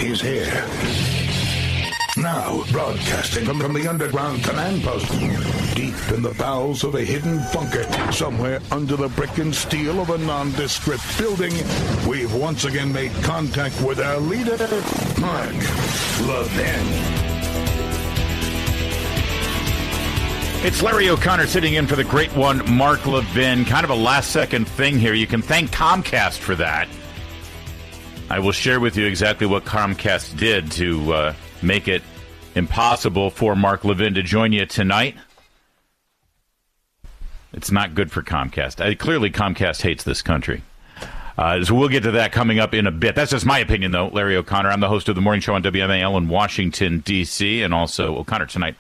He's here. Now, broadcasting from the underground command post, deep in the bowels of a hidden bunker, somewhere under the brick and steel of a nondescript building, we've once again made contact with our leader, Mark Levin. It's Larry O'Connor sitting in for the great one, Mark Levin. Kind of a last-second thing here. You can thank Comcast for that. I will share with you exactly what Comcast did to make it impossible for Mark Levin to join you tonight. It's not good for Comcast. Clearly, Comcast hates this country. So we'll get to that coming up in a bit. That's just my opinion, though. Larry O'Connor. I'm the host of the morning show on WMAL in Washington, D.C., and also O'Connor Tonight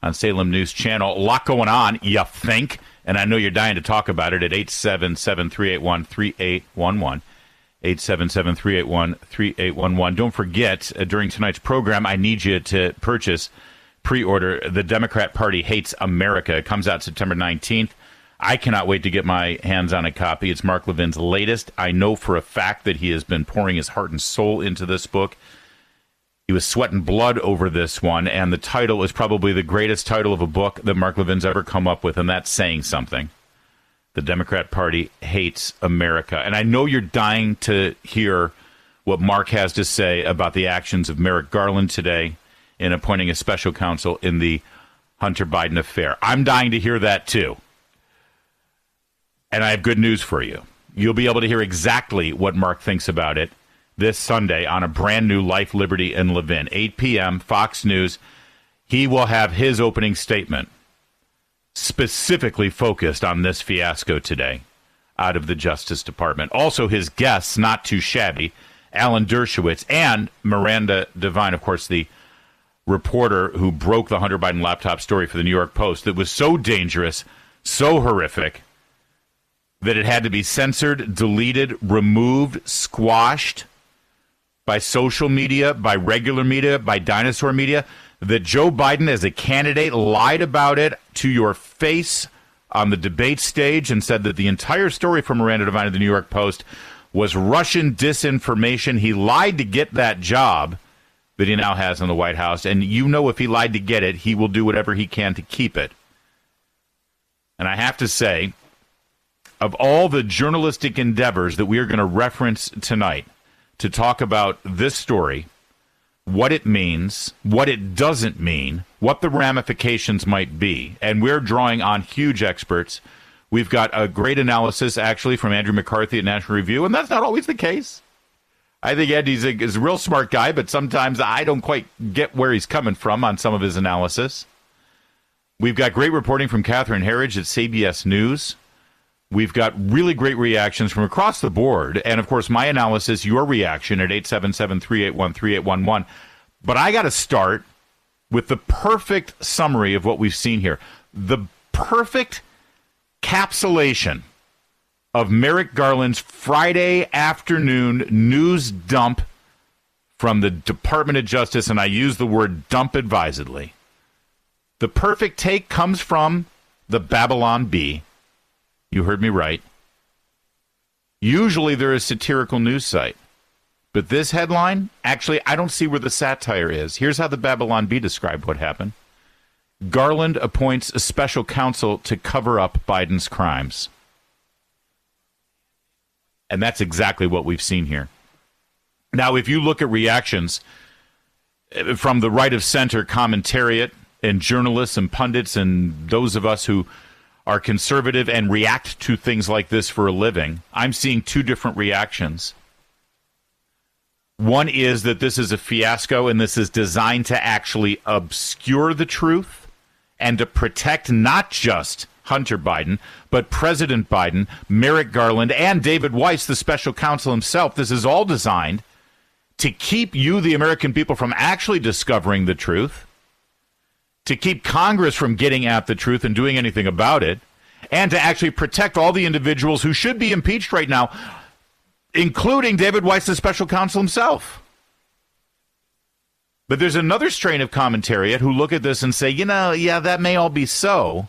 on Salem News Channel. A lot going on, you think, and I know you're dying to talk about it at 877-381-3811. 877-381-3811. Don't forget, during tonight's program, I need you to pre-order The Democrat Party Hates America. It comes out September 19th. I cannot wait to get my hands on a copy. It's Mark Levin's latest. I know for a fact that he has been pouring his heart and soul into this book. He was sweating blood over this one, and the title is probably the greatest title of a book that Mark Levin's ever come up with, and that's saying something. The Democrat Party Hates America. And I know you're dying to hear what Mark has to say about the actions of Merrick Garland today in appointing a special counsel in the Hunter Biden affair. I'm dying to hear that, too. And I have good news for you. You'll be able to hear exactly what Mark thinks about it this Sunday on a brand new Life, Liberty, and Levin. 8 p.m., Fox News. He will have his opening statement specifically focused on this fiasco today out of the Justice Department. Also, his guests, not too shabby, Alan Dershowitz and Miranda Devine, of course, the reporter who broke the Hunter Biden laptop story for the New York Post that was so dangerous, so horrific, that it had to be censored, deleted, removed, squashed by social media, by regular media, by dinosaur media, that Joe Biden as a candidate lied about it to your face on the debate stage and said that the entire story from Miranda Devine of the New York Post was Russian disinformation. He lied to get that job that he now has in the White House. And you know if he lied to get it, he will do whatever he can to keep it. And I have to say, of all the journalistic endeavors that we are going to reference tonight to talk about this story, what it means, what it doesn't mean, what the ramifications might be. And we're drawing on huge experts. We've got a great analysis, actually, from Andrew McCarthy at National Review, and that's not always the case. I think Andy's is a real smart guy, but sometimes I don't quite get where he's coming from on some of his analysis. We've got great reporting from Catherine Herridge at CBS News. We've got really great reactions from across the board. And, of course, my analysis, your reaction at 877-381-3811. But I got to start with the perfect summary of what we've seen here. The perfect capsulation of Merrick Garland's Friday afternoon news dump from the Department of Justice, and I use the word dump advisedly. The perfect take comes from the Babylon Bee. You heard me right. Usually they're a satirical news site. But this headline, actually, I don't see where the satire is. Here's how the Babylon Bee described what happened. Garland appoints a special counsel to cover up Biden's crimes. And that's exactly what we've seen here. Now, if you look at reactions from the right of center commentariat and journalists and pundits and those of us who are conservative and react to things like this for a living, I'm seeing two different reactions. One is that this is a fiasco and this is designed to actually obscure the truth and to protect not just Hunter Biden, but President Biden, Merrick Garland, and David Weiss, the special counsel himself. This is all designed to keep you, the American people, from actually discovering the truth, to keep Congress from getting at the truth and doing anything about it, and to actually protect all the individuals who should be impeached right now, including David Weiss, the special counsel himself. But there's another strain of commentariat who look at this and say, yeah, that may all be so,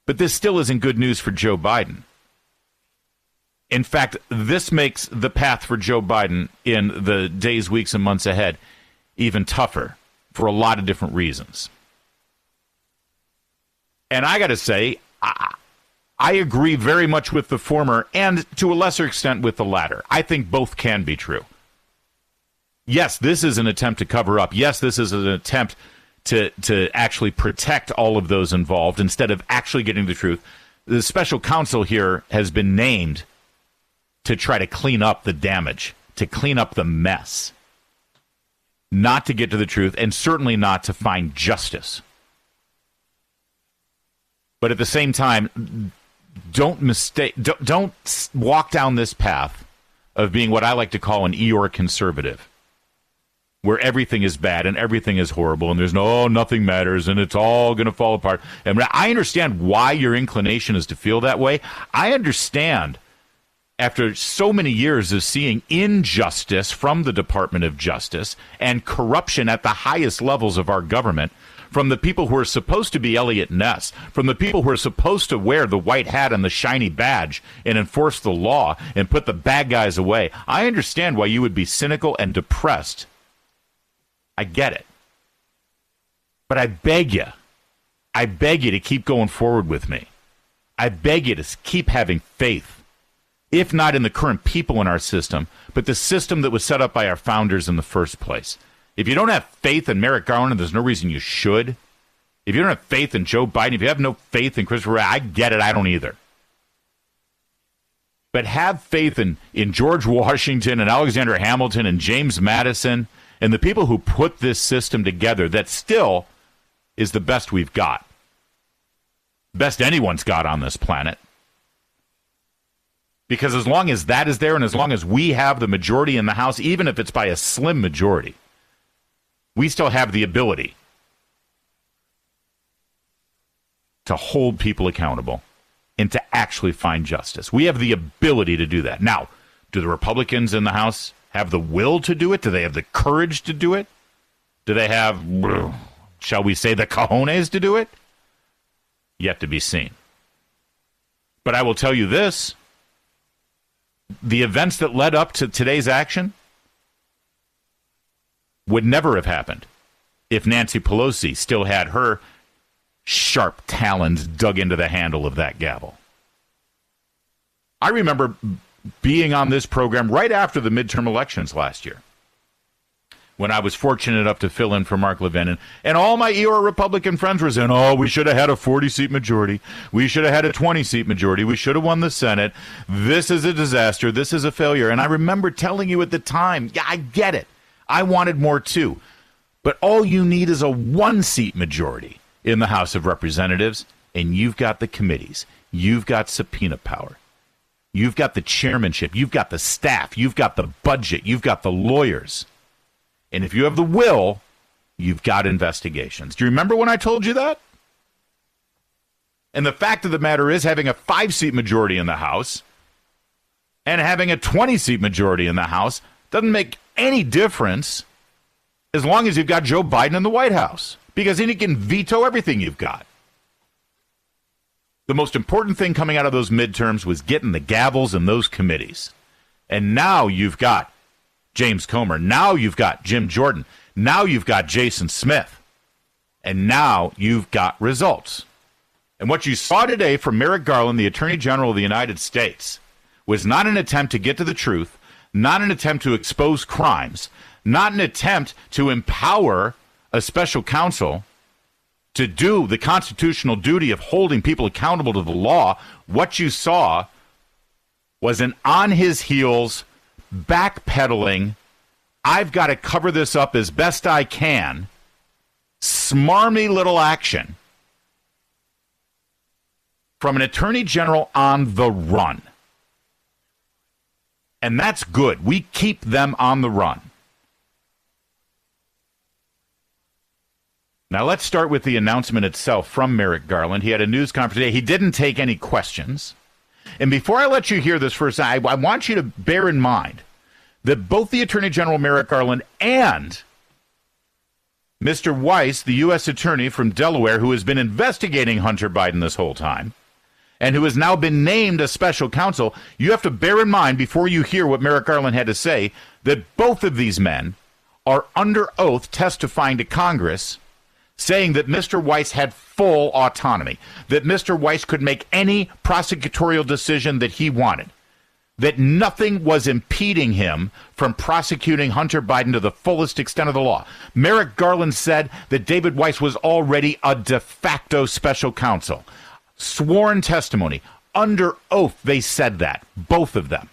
but this still isn't good news for Joe Biden. In fact, this makes the path for Joe Biden in the days, weeks, and months ahead even tougher for a lot of different reasons. And I got to say, I agree very much with the former and to a lesser extent with the latter. I think both can be true. Yes, this is an attempt to cover up. Yes, this is an attempt to actually protect all of those involved instead of actually getting the truth. The special counsel here has been named to try to clean up the damage, to clean up the mess, not to get to the truth, and certainly not to find justice. But at the same time, don't walk down this path of being what I like to call an Eeyore conservative, where everything is bad and everything is horrible and there's nothing matters and it's all going to fall apart. And I understand why your inclination is to feel that way. I understand after so many years of seeing injustice from the Department of Justice and corruption at the highest levels of our government, from the people who are supposed to be Elliot Ness, from the people who are supposed to wear the white hat and the shiny badge and enforce the law and put the bad guys away. I understand why you would be cynical and depressed. I get it. But I beg you to keep going forward with me. I beg you to keep having faith, if not in the current people in our system, but the system that was set up by our founders in the first place. If you don't have faith in Merrick Garland, and there's no reason you should. If you don't have faith in Joe Biden, if you have no faith in Christopher Wray, I get it, I don't either. But have faith in George Washington and Alexander Hamilton and James Madison and the people who put this system together that still is the best we've got. Best anyone's got on this planet. Because as long as that is there and as long as we have the majority in the House, even if it's by a slim majority, we still have the ability to hold people accountable and to actually find justice. We have the ability to do that. Now, do the Republicans in the House have the will to do it? Do they have the courage to do it? Do they have, shall we say, the cojones to do it? Yet to be seen. But I will tell you this. The events that led up to today's action would never have happened if Nancy Pelosi still had her sharp talons dug into the handle of that gavel. I remember being on this program right after the midterm elections last year, when I was fortunate enough to fill in for Mark Levin, and all my Eeyore Republican friends were saying, we should have had a 40-seat majority. We should have had a 20-seat majority. We should have won the Senate. This is a disaster. This is a failure. And I remember telling you at the time, yeah, I get it. I wanted more too. But all you need is a 1-seat majority in the House of Representatives, and you've got the committees. You've got subpoena power. You've got the chairmanship. You've got the staff. You've got the budget. You've got the lawyers. And if you have the will, you've got investigations. Do you remember when I told you that? And the fact of the matter is, having a 5-seat majority in the House and having a 20-seat majority in the House doesn't make any difference as long as you've got Joe Biden in the White House, because then he can veto everything you've got. The most important thing coming out of those midterms was getting the gavels in those committees. And now you've got James Comer. Now you've got Jim Jordan. Now you've got Jason Smith. And now you've got results. And what you saw today from Merrick Garland, the Attorney General of the United States, was not an attempt to get to the truth, not an attempt to expose crimes, not an attempt to empower a special counsel to do the constitutional duty of holding people accountable to the law. What you saw was an on his heels, backpedaling, I've got to cover this up as best I can, smarmy little action from an attorney general on the run. And that's good. We keep them on the run. Now let's start with the announcement itself from Merrick Garland. He had a news conference today. He didn't take any questions. And before I let you hear this first, I want you to bear in mind that both the Attorney General Merrick Garland and Mr. Weiss, the U.S. Attorney from Delaware, who has been investigating Hunter Biden this whole time, and who has now been named a special counsel, you have to bear in mind before you hear what Merrick Garland had to say that both of these men are under oath testifying to Congress saying that Mr. Weiss had full autonomy, that Mr. Weiss could make any prosecutorial decision that he wanted, that nothing was impeding him from prosecuting Hunter Biden to the fullest extent of the law. Merrick Garland said that David Weiss was already a de facto special counsel. Sworn testimony, under oath, they said that, both of them.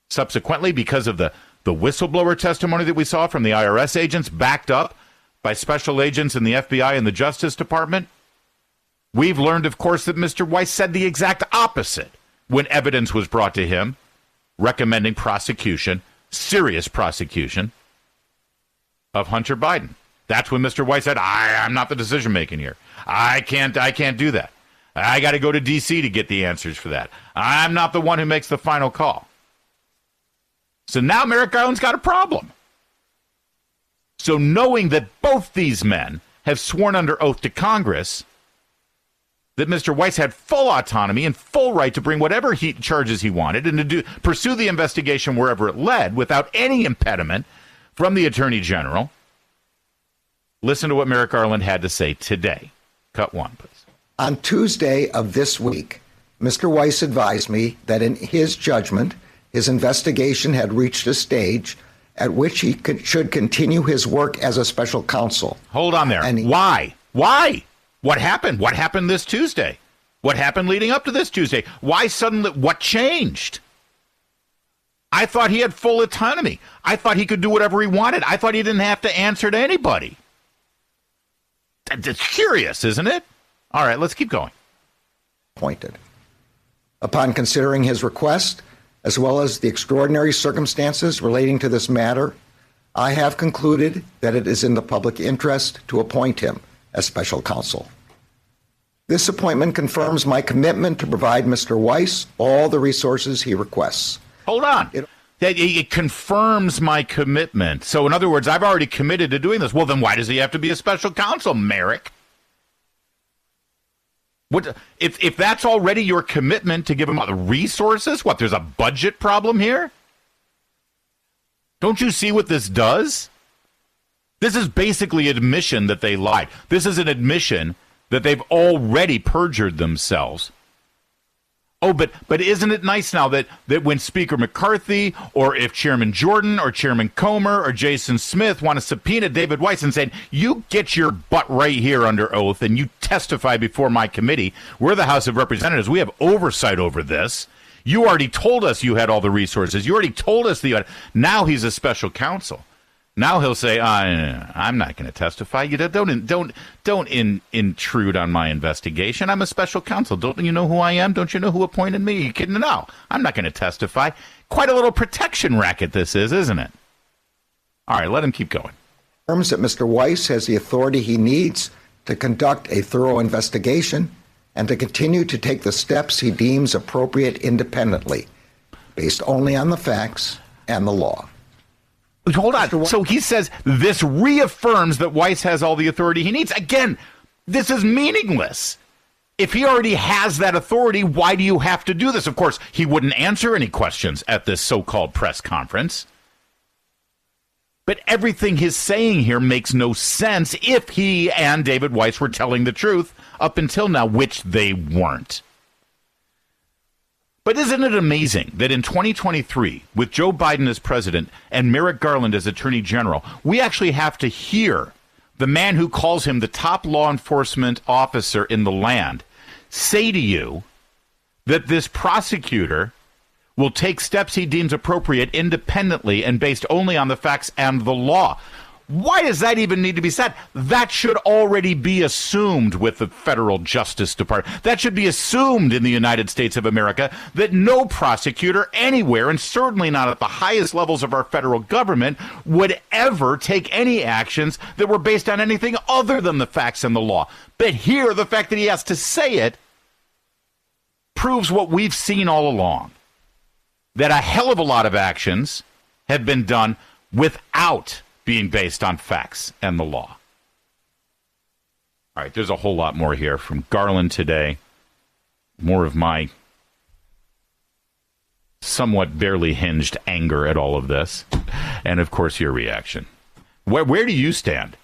Subsequently, because of the whistleblower testimony that we saw from the IRS agents backed up by special agents in the FBI and the Justice Department, we've learned, of course, that Mr. Weiss said the exact opposite when evidence was brought to him recommending prosecution, serious prosecution, of Hunter Biden. That's when Mr. Weiss said, I'm not the decision making here. I can't do that. I got to go to D.C. to get the answers for that. I'm not the one who makes the final call. So now Merrick Garland's got a problem. So knowing that both these men have sworn under oath to Congress that Mr. Weiss had full autonomy and full right to bring whatever charges he wanted and to pursue the investigation wherever it led without any impediment from the Attorney General, listen to what Merrick Garland had to say today. Cut one, please. On Tuesday of this week, Mr. Weiss advised me that in his judgment, his investigation had reached a stage at which he should continue his work as a special counsel. Hold on there. Why? Why? What happened? What happened this Tuesday? What happened leading up to this Tuesday? Why suddenly? What changed? I thought he had full autonomy. I thought he could do whatever he wanted. I thought he didn't have to answer to anybody. It's curious, isn't it? All right, let's keep going. Appointed. Upon considering his request, as well as the extraordinary circumstances relating to this matter, I have concluded that it is in the public interest to appoint him as special counsel. This appointment confirms my commitment to provide Mr. Weiss all the resources he requests. Hold on. It confirms my commitment. So, in other words, I've already committed to doing this. Well, then why does he have to be a special counsel, Merrick? What if that's already your commitment to give him the resources? What, there's a budget problem here? Don't you see what this does? This is basically admission that they lied. This is an admission that they've already perjured themselves. Oh, but isn't it nice now that when Speaker McCarthy or if Chairman Jordan or Chairman Comer or Jason Smith want to subpoena David Weiss and say, you get your butt right here under oath and you testify before my committee. We're the House of Representatives. We have oversight over this. You already told us you had all the resources. You already told us now he's a special counsel. Now he'll say, I'm not going to testify. You don't intrude on my investigation. I'm a special counsel. Don't you know who I am? Don't you know who appointed me? Are you kidding? No, I'm not going to testify. Quite a little protection racket this is, isn't it? All right, let him keep going. Confirms that Mr. Weiss has the authority he needs to conduct a thorough investigation and to continue to take the steps he deems appropriate independently, based only on the facts and the law. Hold on. So he says this reaffirms that Weiss has all the authority he needs. Again, this is meaningless. If he already has that authority, why do you have to do this? Of course, he wouldn't answer any questions at this so-called press conference. But everything he's saying here makes no sense if he and David Weiss were telling the truth up until now, which they weren't. But isn't it amazing that in 2023, with Joe Biden as president and Merrick Garland as attorney general, we actually have to hear the man who calls him the top law enforcement officer in the land say to you that this prosecutor will take steps he deems appropriate independently and based only on the facts and the law. Why does that even need to be said? That should already be assumed with the federal Justice Department. That should be assumed in the United States of America, that no prosecutor anywhere, and certainly not at the highest levels of our federal government, would ever take any actions that were based on anything other than the facts and the law. But here, the fact that he has to say it proves what we've seen all along, that a hell of a lot of actions have been done without being based on facts and the law. All right, there's a whole lot more here from Garland today. more of my somewhat barely hinged anger at all of this. And, of course, your reaction. Where do you stand?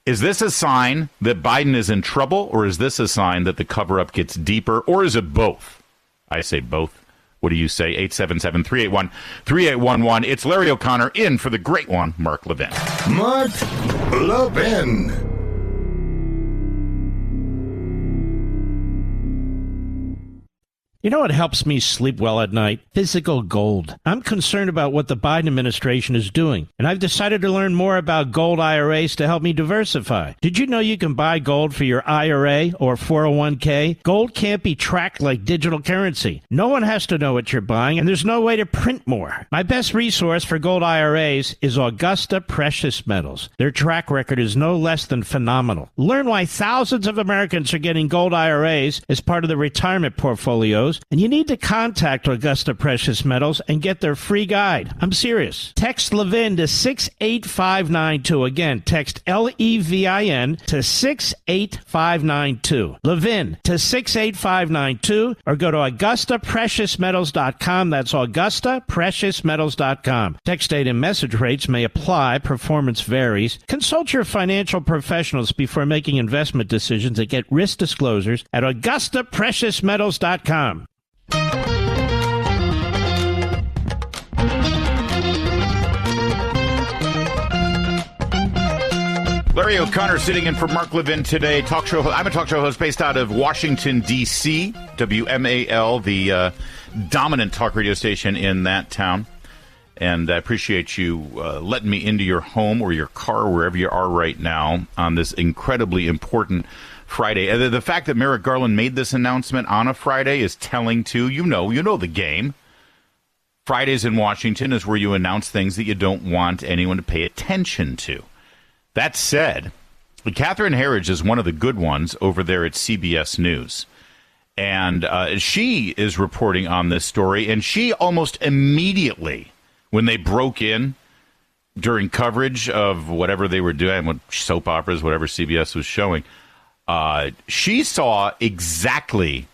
Is this a sign that Biden is in trouble, or is this a sign that the cover-up gets deeper, or is it both? I say both. What do you say? 877-381-3811. It's Larry O'Connor in for the great one, Mark Levin. Mark Levin. You know what helps me sleep well at night? Physical gold. I'm concerned about what the Biden administration is doing, and I've decided to learn more about gold IRAs to help me diversify. Did you know you can buy gold for your IRA or 401k? Gold can't be tracked like digital currency. No one has to know what you're buying, and there's no way to print more. My best resource for gold IRAs is Augusta Precious Metals. Their track record is no less than phenomenal. Learn why thousands of Americans are getting gold IRAs as part of their retirement portfolios, and you need to contact Augusta Precious Metals and get their free guide. I'm serious. Text Levin to 68592. Again, text LEVIN to 68592. Levin to 68592, or go to AugustaPreciousMetals.com. That's AugustaPreciousMetals.com. Text date and message rates may apply. Performance varies. Consult your financial professionals before making investment decisions and get risk disclosures at AugustaPreciousMetals.com. Larry O'Connor sitting in for Mark Levin today. I'm a talk show host based out of Washington, D.C., WMAL, the dominant talk radio station in that town. And I appreciate you letting me into your home or your car, wherever you are right now, on this incredibly important Friday. The fact that Merrick Garland made this announcement on a Friday is telling, too. You know the game. Fridays in Washington is where you announce things that you don't want anyone to pay attention to. That said, Catherine Herridge is one of the good ones over there at CBS News. And she is reporting on this story, and she almost immediately, when they broke in during coverage of whatever they were doing, soap operas, whatever CBS was showing, she saw exactly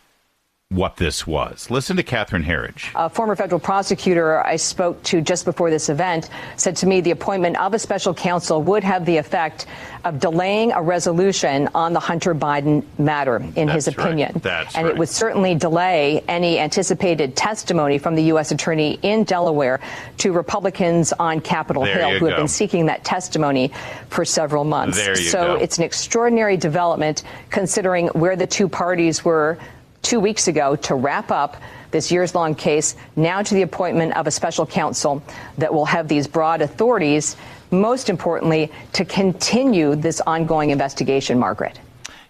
what this was. Listen to Catherine Herridge. A former federal prosecutor I spoke to just before this event said to me the appointment of a special counsel would have the effect of delaying a resolution on the Hunter Biden matter, in his opinion. That's and right. It would certainly delay any anticipated testimony from the U.S. attorney in Delaware to Republicans on Capitol Hill who have been seeking that testimony for several months. So it's an extraordinary development considering where the two parties were 2 weeks ago to wrap up this years-long case, now to the appointment of a special counsel that will have these broad authorities, most importantly, to continue this ongoing investigation, Margaret.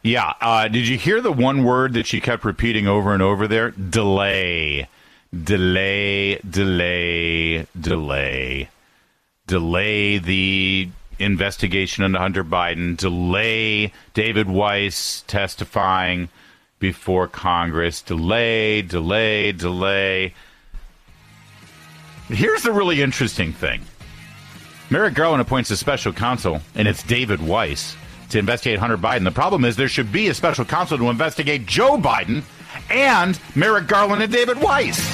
Yeah. Did you hear the one word that she kept repeating over and over there? Delay. Delay, delay, delay. Delay the investigation into Hunter Biden. Delay David Weiss testifying before Congress. Delay, delay, delay. Here's the really interesting thing. Merrick Garland appoints a special counsel, and it's David Weiss, to investigate Hunter Biden. The problem is there should be a special counsel to investigate Joe Biden and Merrick Garland and David Weiss.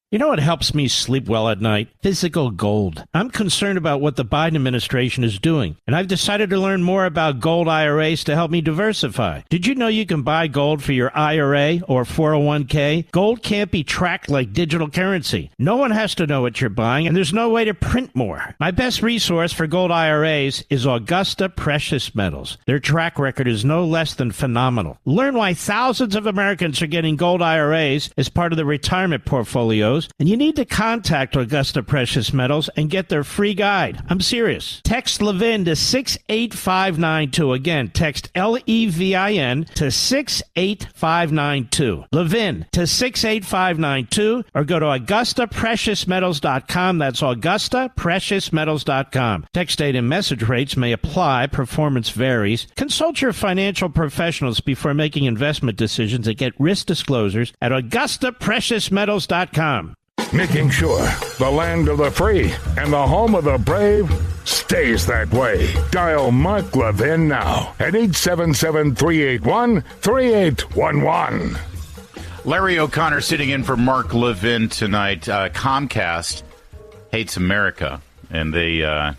You know what helps me sleep well at night? Physical gold. I'm concerned about what the Biden administration is doing, and I've decided to learn more about gold IRAs to help me diversify. Did you know you can buy gold for your IRA or 401k? Gold can't be tracked like digital currency. No one has to know what you're buying, and there's no way to print more. My best resource for gold IRAs is Augusta Precious Metals. Their track record is no less than phenomenal. Learn why thousands of Americans are getting gold IRAs as part of their retirement portfolios, and you need to contact Augusta Precious Metals and get their free guide. I'm serious. Text Levin to 68592. Again, text LEVIN to 68592. Levin to 68592, or go to AugustaPreciousMetals.com. That's AugustaPreciousMetals.com. Text date and message rates may apply. Performance varies. Consult your financial professionals before making investment decisions and get risk disclosures at AugustaPreciousMetals.com. Making sure the land of the free and the home of the brave stays that way. Dial Mark Levin now at 877-381-3811. Larry O'Connor sitting in for Mark Levin tonight. Comcast hates America, and they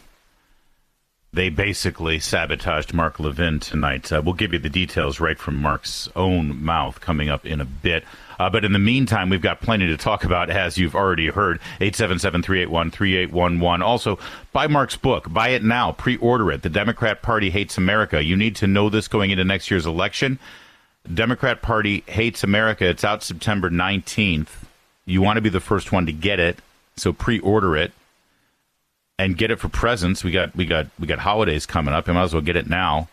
basically sabotaged Mark Levin tonight. We'll give you the details right from Mark's own mouth coming up in a bit. But in the meantime, we've got plenty to talk about, as you've already heard. 877-381-3811. Also, buy Mark's book. Buy it now. Pre-order it. The Democrat Party Hates America. You need to know this going into next year's election. Democrat Party Hates America. It's out September 19th. You want to be the first one to get it, so pre-order it and get it for presents. We got holidays coming up. You might as well get it now.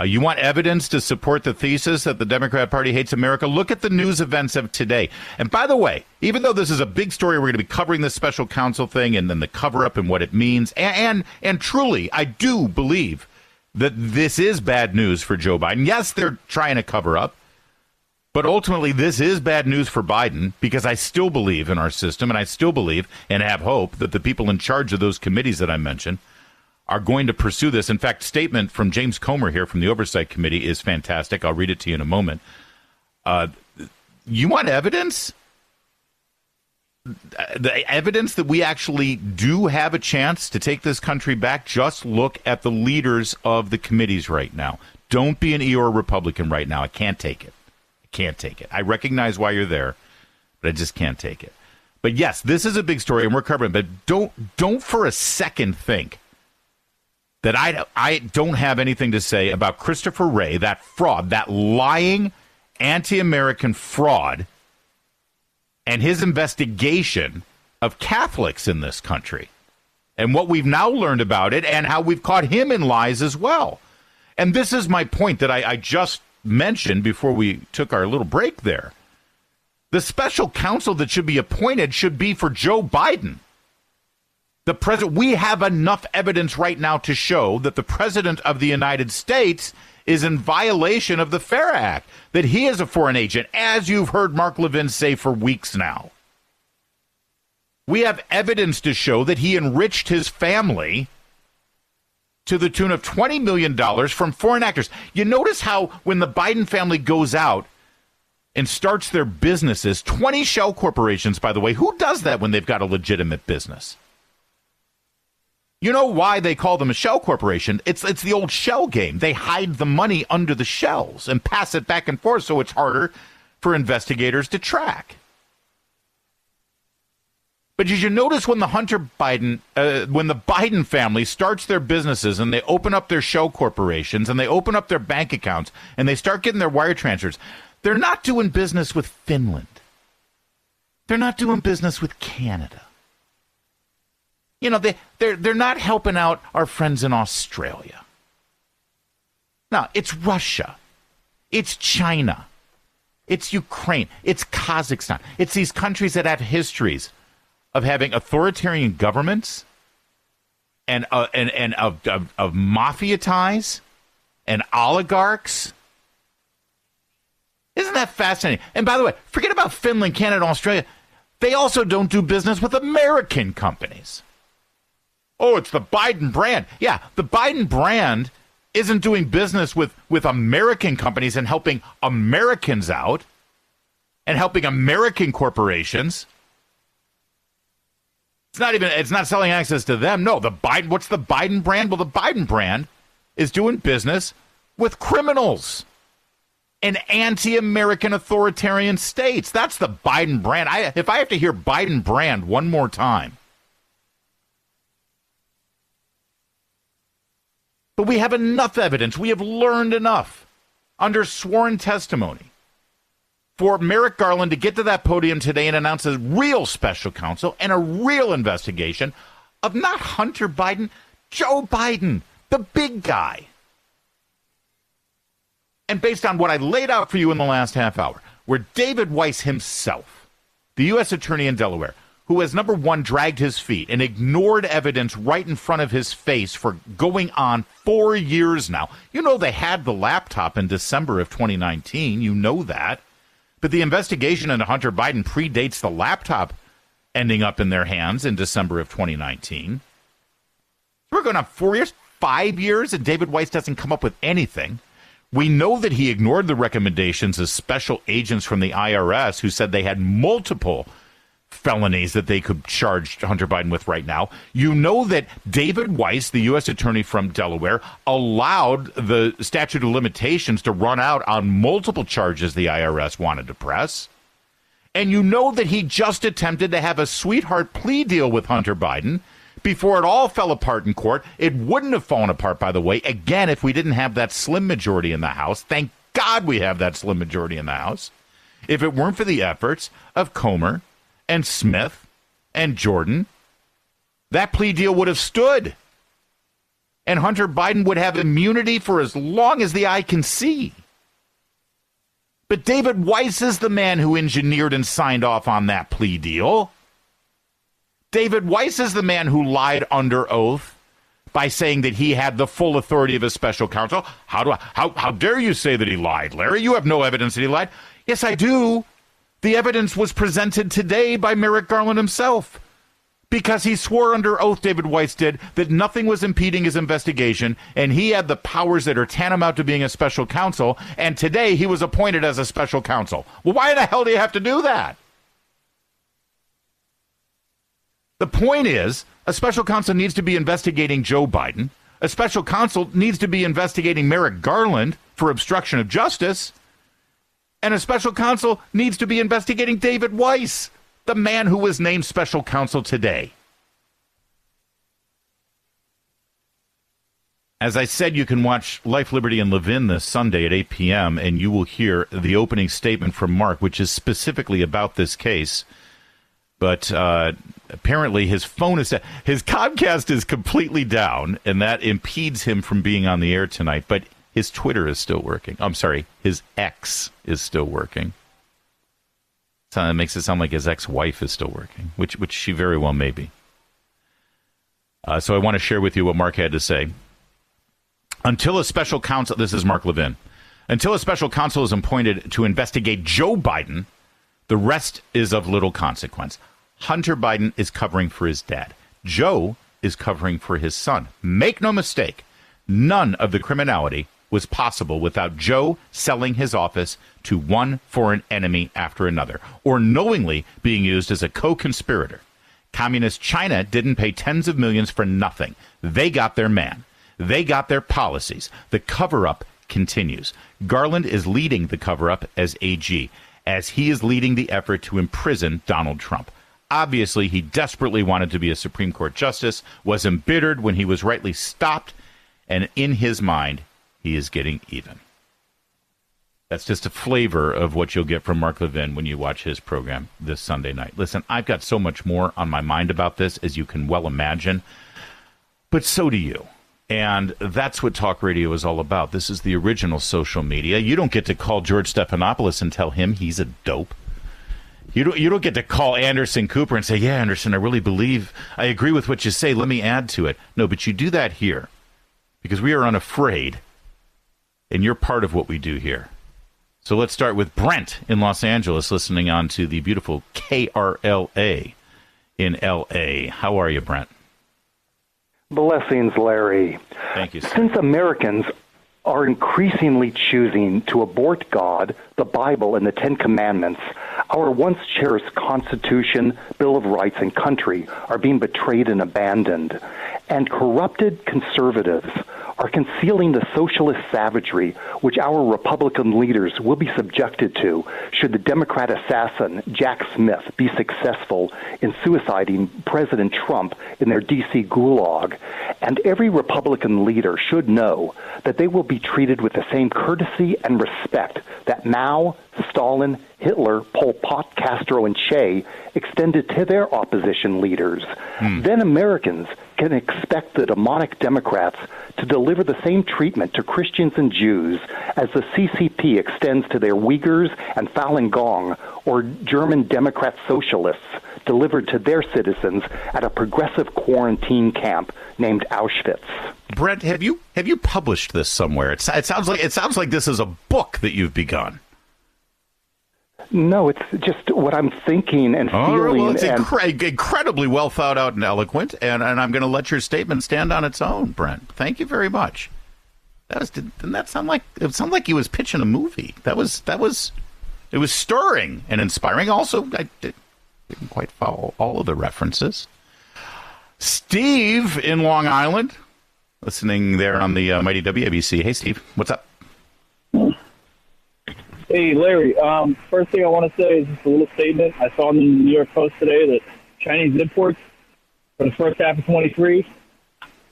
You want evidence to support the thesis that the Democrat Party hates America? Look at the news events of today. And by the way, even though this is a big story, we're going to be covering this special counsel thing and then the cover-up and what it means. And truly, I do believe that this is bad news for Joe Biden. Yes, they're trying to cover up. But ultimately, this is bad news for Biden, because I still believe in our system, and I still believe and have hope that the people in charge of those committees that I mentioned are going to pursue this. In fact, statement from James Comer here from the Oversight Committee is fantastic. I'll read it to you in a moment. You want evidence? The evidence that we actually do have a chance to take this country back? Just look at the leaders of the committees right now. Don't be an Eeyore Republican right now. I can't take it. I can't take it. I recognize why you're there, but I just can't take it. But yes, this is a big story, and we're covering it. But don't for a second think that I don't have anything to say about Christopher Wray, that fraud, that lying anti-American fraud, and his investigation of Catholics in this country, and what we've now learned about it, and how we've caught him in lies as well. And this is my point that I just mentioned before we took our little break there. The special counsel that should be appointed should be for Joe Biden. The president, we have enough evidence right now to show that the president of the United States is in violation of the FARA Act, that he is a foreign agent, as you've heard Mark Levin say for weeks now. We have evidence to show that he enriched his family to the tune of $20 million from foreign actors. You notice how when the Biden family goes out and starts their businesses, 20 shell corporations, by the way, who does that when they've got a legitimate business? You know why they call them a shell corporation? It's the old shell game. They hide the money under the shells and pass it back and forth so it's harder for investigators to track. But did you notice when the when the Biden family starts their businesses and they open up their shell corporations and they open up their bank accounts and they start getting their wire transfers, they're not doing business with Finland. They're not doing business with Canada. You know, they're not helping out our friends in Australia. Now, it's Russia. It's China. It's Ukraine. It's Kazakhstan. It's these countries that have histories of having authoritarian governments and of mafia ties and oligarchs. Isn't that fascinating? And by the way, forget about Finland, Canada, Australia. They also don't do business with American companies. Oh, it's the Biden brand. Yeah, the Biden brand isn't doing business with American companies and helping Americans out and helping American corporations. It's not selling access to them. No, what's the Biden brand? Well, the Biden brand is doing business with criminals and anti-American authoritarian states. That's the Biden brand. If I have to hear Biden brand one more time. But we have enough evidence. We have learned enough under sworn testimony for Merrick Garland to get to that podium today and announce a real special counsel and a real investigation of not Hunter Biden, Joe Biden, the big guy. And based on what I laid out for you in the last half hour, where David Weiss himself, the U.S. Attorney in Delaware, who has, number one, dragged his feet and ignored evidence right in front of his face for going on 4 years now. You know they had the laptop in December of 2019. You know that. But the investigation into Hunter Biden predates the laptop ending up in their hands in December of 2019. We're going on 4 years, 5 years, and David Weiss doesn't come up with anything. We know that he ignored the recommendations of special agents from the IRS who said they had multiple felonies that they could charge Hunter Biden with right now. You know that David Weiss, the U.S. attorney from Delaware, allowed the statute of limitations to run out on multiple charges the IRS wanted to press. And you know that he just attempted to have a sweetheart plea deal with Hunter Biden before it all fell apart in court. It wouldn't have fallen apart, by the way, again, if we didn't have that slim majority in the House. Thank God we have that slim majority in the House. If it weren't for the efforts of Comer and Smith and Jordan, that plea deal would have stood. And Hunter Biden would have immunity for as long as the eye can see. But David Weiss is the man who engineered and signed off on that plea deal. David Weiss is the man who lied under oath by saying that he had the full authority of a special counsel. How dare you say that he lied, Larry? You have no evidence that he lied. Yes, I do. The evidence was presented today by Merrick Garland himself, because he swore under oath, David Weiss did, that nothing was impeding his investigation, and he had the powers that are tantamount to being a special counsel, and today he was appointed as a special counsel. Well, why the hell do you have to do that? The point is, a special counsel needs to be investigating Joe Biden. A special counsel needs to be investigating Merrick Garland for obstruction of justice. And a special counsel needs to be investigating David Weiss, the man who was named special counsel today. As I said, you can watch Life, Liberty, and Levin this Sunday at 8 p.m., and you will hear the opening statement from Mark, which is specifically about this case. But apparently his phone is his Comcast is completely down, and that impedes him from being on the air tonight. But his Twitter is still working. I'm sorry, his X is still working. So it makes it sound like his ex-wife is still working, which she very well may be. So I want to share with you what Mark had to say. Until a special counsel, this is Mark Levin, until a special counsel is appointed to investigate Joe Biden, the rest is of little consequence. Hunter Biden is covering for his dad. Joe is covering for his son. Make no mistake, none of the criminality was possible without Joe selling his office to one foreign enemy after another, or knowingly being used as a co-conspirator. Communist China didn't pay tens of millions for nothing. They got their man. They got their policies. The cover-up continues. Garland is leading the cover-up as AG, as he is leading the effort to imprison Donald Trump. Obviously, he desperately wanted to be a Supreme Court justice, was embittered when he was rightly stopped, and in his mind, he is getting even. That's just a flavor of what you'll get from Mark Levin when you watch his program this Sunday night. Listen, I've got so much more on my mind about this, as you can well imagine, but so do you. And that's what talk radio is all about. This is the original social media. You don't get to call George Stephanopoulos and tell him he's a dope. You don't get to call Anderson Cooper and say, yeah, Anderson, I agree with what you say. Let me add to it. No, but you do that here because we are unafraid, and you're part of what we do here. So let's start with Brent in Los Angeles, listening on to the beautiful KRLA in L.A. How are you, Brent? Blessings, Larry. Thank you, sir. Since Americans are increasingly choosing to abort God, the Bible, and the Ten Commandments, our once cherished Constitution, Bill of Rights, and country are being betrayed and abandoned. And corrupted conservatives are concealing the socialist savagery which our Republican leaders will be subjected to should the Democrat assassin Jack Smith be successful in suiciding President Trump in their D.C. gulag. And every Republican leader should know that they will be treated with the same courtesy and respect that Mao, Stalin, Hitler, Pol Pot, Castro, and Che extended to their opposition leaders. Then Americans can expect the demonic Democrats to deliver the same treatment to Christians and Jews as the CCP extends to their Uyghurs and Falun Gong, or German Democrat socialists delivered to their citizens at a progressive quarantine camp named Auschwitz. Brent, have you published this somewhere? It sounds like this is a book that you've begun. No, it's just what I'm thinking and feeling. Well, it's incredibly well thought out and eloquent, and I'm going to let your statement stand on its own, Brent. Thank you very much. Didn't that sound like it sounded like he was pitching a movie? It was stirring and inspiring. Also, I didn't quite follow all of the references. Steve in Long Island, listening there on the mighty WABC. Hey, Steve, what's up? Hey, Larry. First thing I want to say is just a little statement. I saw in the New York Post today that Chinese imports for the first half of 23 to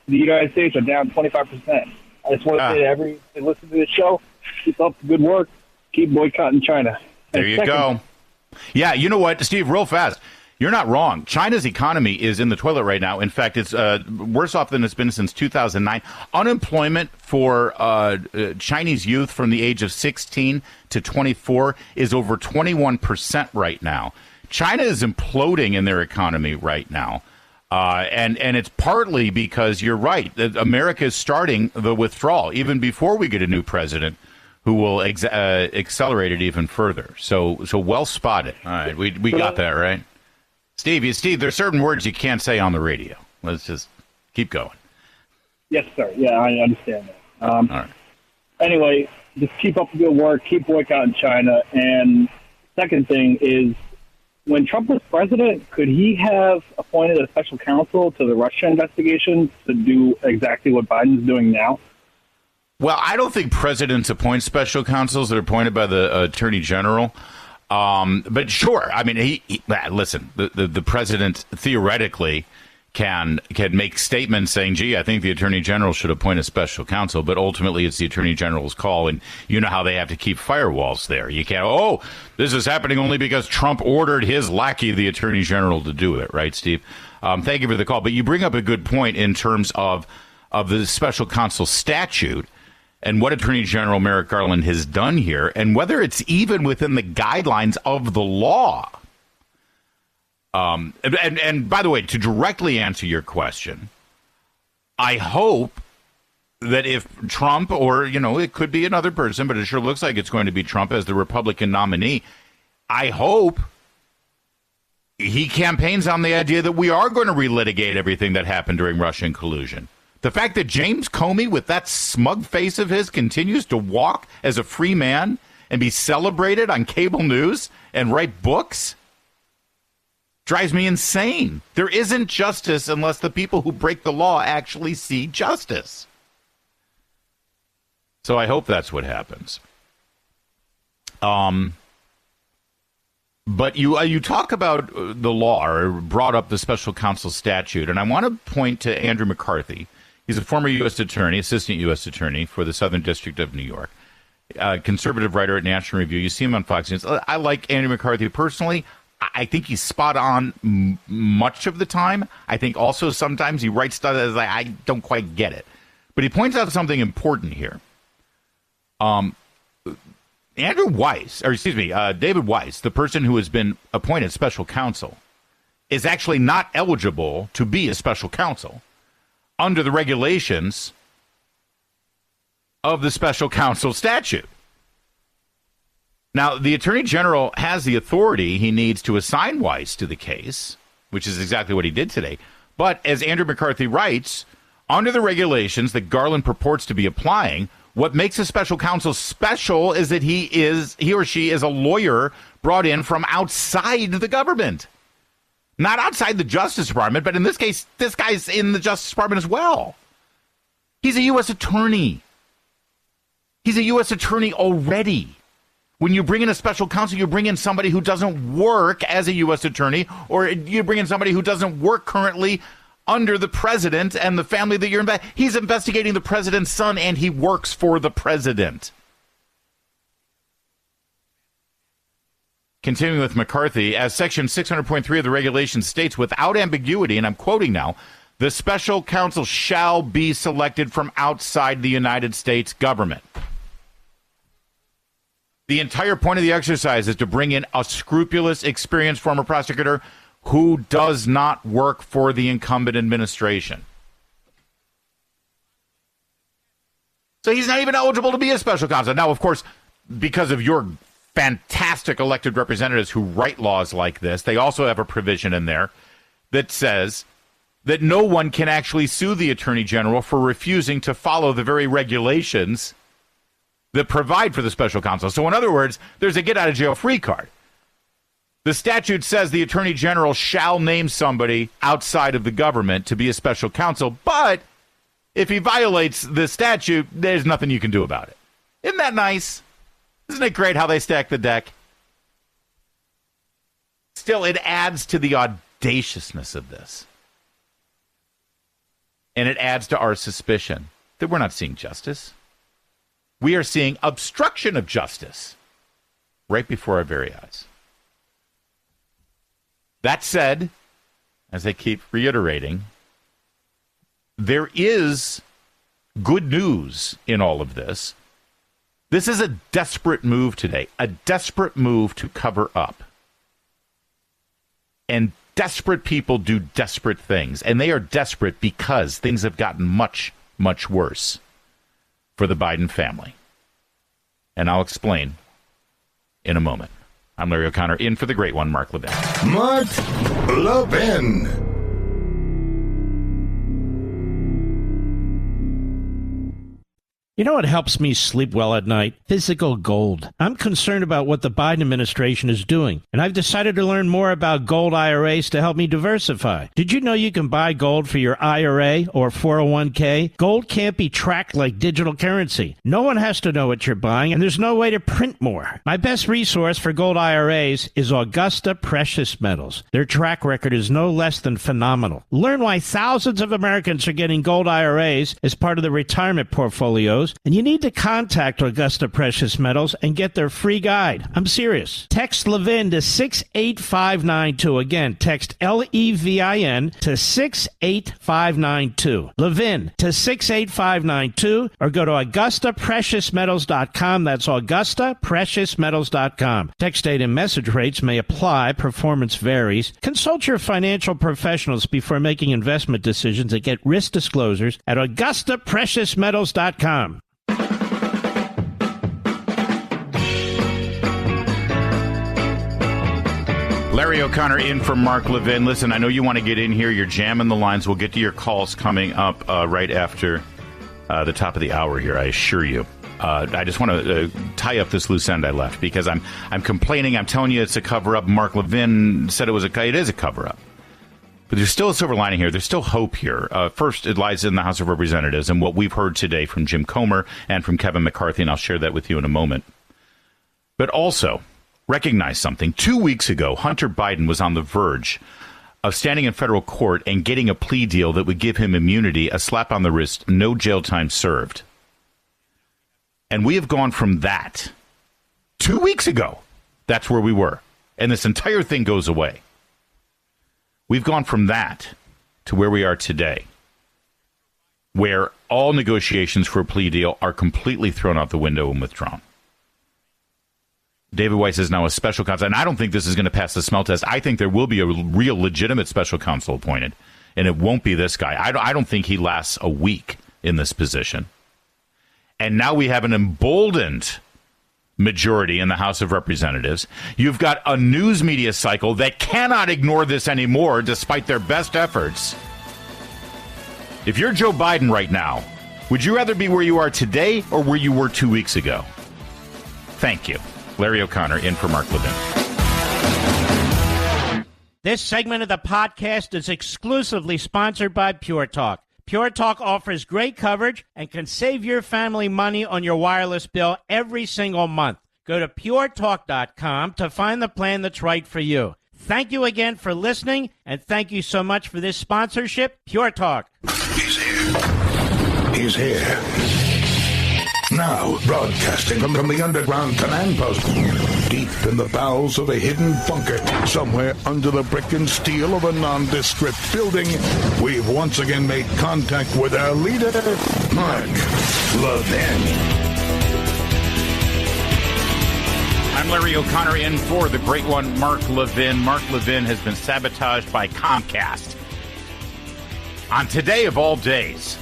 the United States are down 25%. I just want to say to everyone that listens to this show, keep up the good work. Keep boycotting China. There you go. Yeah, you know what, Steve, real fast. You're not wrong. China's economy is in the toilet right now. In fact, it's worse off than it's been since 2009. Unemployment for Chinese youth from the age of 16 to 24 is over 21% right now. China is imploding in their economy right now. And it's partly because you're right. America is starting the withdrawal even before we get a new president who will accelerate it even further. So well spotted. All right, we got that right. Steve, there's certain words you can't say on the radio. Let's just keep going. Yes, sir. Yeah, I understand that. All right. Anyway, just keep up the good work. Keep boycotting China. And second thing is, when Trump was president, could he have appointed a special counsel to the Russia investigation to do exactly what Biden's doing now? Well, I don't think presidents appoint special counsels. They're appointed by the attorney general. But sure, I mean, listen, the president theoretically can make statements saying, gee, I think the attorney general should appoint a special counsel. But ultimately, it's the attorney general's call. And you know how they have to keep firewalls there. You can't, this is happening only because Trump ordered his lackey, the attorney general, to do it. Right, Steve? Thank you for the call. But you bring up a good point in terms of the special counsel statute and what Attorney General Merrick Garland has done here, and whether it's even within the guidelines of the law. And by the way, to directly answer your question, I hope that if Trump, or, it could be another person, but it sure looks like it's going to be Trump as the Republican nominee, I hope he campaigns on the idea that we are going to relitigate everything that happened during Russian collusion. The fact that James Comey, with that smug face of his, continues to walk as a free man and be celebrated on cable news and write books drives me insane. There isn't justice unless the people who break the law actually see justice. So I hope that's what happens. But you talk about the law, or brought up the special counsel statute, and I want to point to Andrew McCarthy. He's a former U.S. attorney, assistant U.S. attorney for the Southern District of New York, conservative writer at National Review. You see him on Fox News. I like Andrew McCarthy personally. I think he's spot on much of the time. I think also sometimes he writes stuff that I don't quite get it. But he points out something important here. David Weiss, the person who has been appointed special counsel, is actually not eligible to be a special counsel under the regulations of the special counsel statute. Now, the Attorney General has the authority he needs to assign Weiss to the case, which is exactly what he did today. But as Andrew McCarthy writes, under the regulations that Garland purports to be applying, what makes a special counsel special is that he or she is a lawyer brought in from outside the government. Not outside the Justice Department, but in this case, this guy's in the Justice Department as well. He's a U.S. attorney. He's a U.S. attorney already. When you bring in a special counsel, you bring in somebody who doesn't work as a U.S. attorney, or you bring in somebody who doesn't work currently under the president and the family that you're investigating. He's investigating the president's son, and he works for the president. Continuing with McCarthy, as Section 600.3 of the regulations states, without ambiguity, and I'm quoting now, the special counsel shall be selected from outside the United States government. The entire point of the exercise is to bring in a scrupulous, experienced former prosecutor who does not work for the incumbent administration. So he's not even eligible to be a special counsel. Now, of course, because of your fantastic elected representatives who write laws like this. They also have a provision in there that says that no one can actually sue the Attorney General for refusing to follow the very regulations that provide for the special counsel. So in other words, there's a get-out-of-jail-free card. The statute says the Attorney General shall name somebody outside of the government to be a special counsel, but if he violates the statute, there's nothing you can do about it. Isn't that nice? Isn't it great how they stack the deck? Still, it adds to the audaciousness of this. And it adds to our suspicion that we're not seeing justice. We are seeing obstruction of justice right before our very eyes. That said, as I keep reiterating, there is good news in all of this. This is a desperate move today, a desperate move to cover up. And desperate people do desperate things, and they are desperate because things have gotten much, much worse for the Biden family. And I'll explain in a moment. I'm Larry O'Connor, in for the great one, Mark Levin. Mark Levin. You know what helps me sleep well at night? Physical gold. I'm concerned about what the Biden administration is doing, and I've decided to learn more about gold IRAs to help me diversify. Did you know you can buy gold for your IRA or 401k? Gold can't be tracked like digital currency. No one has to know what you're buying, and there's no way to print more. My best resource for gold IRAs is Augusta Precious Metals. Their track record is no less than phenomenal. Learn why thousands of Americans are getting gold IRAs as part of their retirement portfolios. And you need to contact Augusta Precious Metals and get their free guide. I'm serious. Text Levin to 68592. Again, text LEVIN to 68592. Levin to 68592, or go to AugustaPreciousMetals.com. That's AugustaPreciousMetals.com. Text date and message rates may apply. Performance varies. Consult your financial professionals before making investment decisions and get risk disclosures at AugustaPreciousMetals.com. Larry O'Connor in for Mark Levin. Listen, I know you want to get in here. You're jamming the lines. We'll get to your calls coming up right after the top of the hour here, I assure you. I just want to tie up this loose end I left because I'm complaining. I'm telling you it's a cover-up. Mark Levin said it is a cover-up. But there's still a silver lining here. There's still hope here. First, it lies in the House of Representatives and what we've heard today from Jim Comer and from Kevin McCarthy, and I'll share that with you in a moment. But also, recognize something. 2 weeks ago, Hunter Biden was on the verge of standing in federal court and getting a plea deal that would give him immunity, a slap on the wrist, no jail time served. And we have gone from that. 2 weeks ago, that's where we were. And this entire thing goes away. We've gone from that to where we are today, where all negotiations for a plea deal are completely thrown out the window and withdrawn. David Weiss is now a special counsel, and I don't think this is going to pass the smell test. I think there will be a real legitimate special counsel appointed, and it won't be this guy. I don't think he lasts a week in this position. And now we have an emboldened majority in the House of Representatives. You've got a news media cycle that cannot ignore this anymore, despite their best efforts. If you're Joe Biden right now, would you rather be where you are today or where you were 2 weeks ago? Thank you. Larry O'Connor in for Mark Levin. This segment of the podcast is exclusively sponsored by Pure Talk. Pure Talk offers great coverage and can save your family money on your wireless bill every single month. Go to puretalk.com to find the plan that's right for you. Thank you again for listening, and thank you so much for this sponsorship, Pure Talk. He's here. He's here. Now, broadcasting from the underground command post, deep in the bowels of a hidden bunker, somewhere under the brick and steel of a nondescript building, we've once again made contact with our leader, Mark Levin. I'm Larry O'Connor in for the great one, Mark Levin. Mark Levin has been sabotaged by Comcast. On today of all days,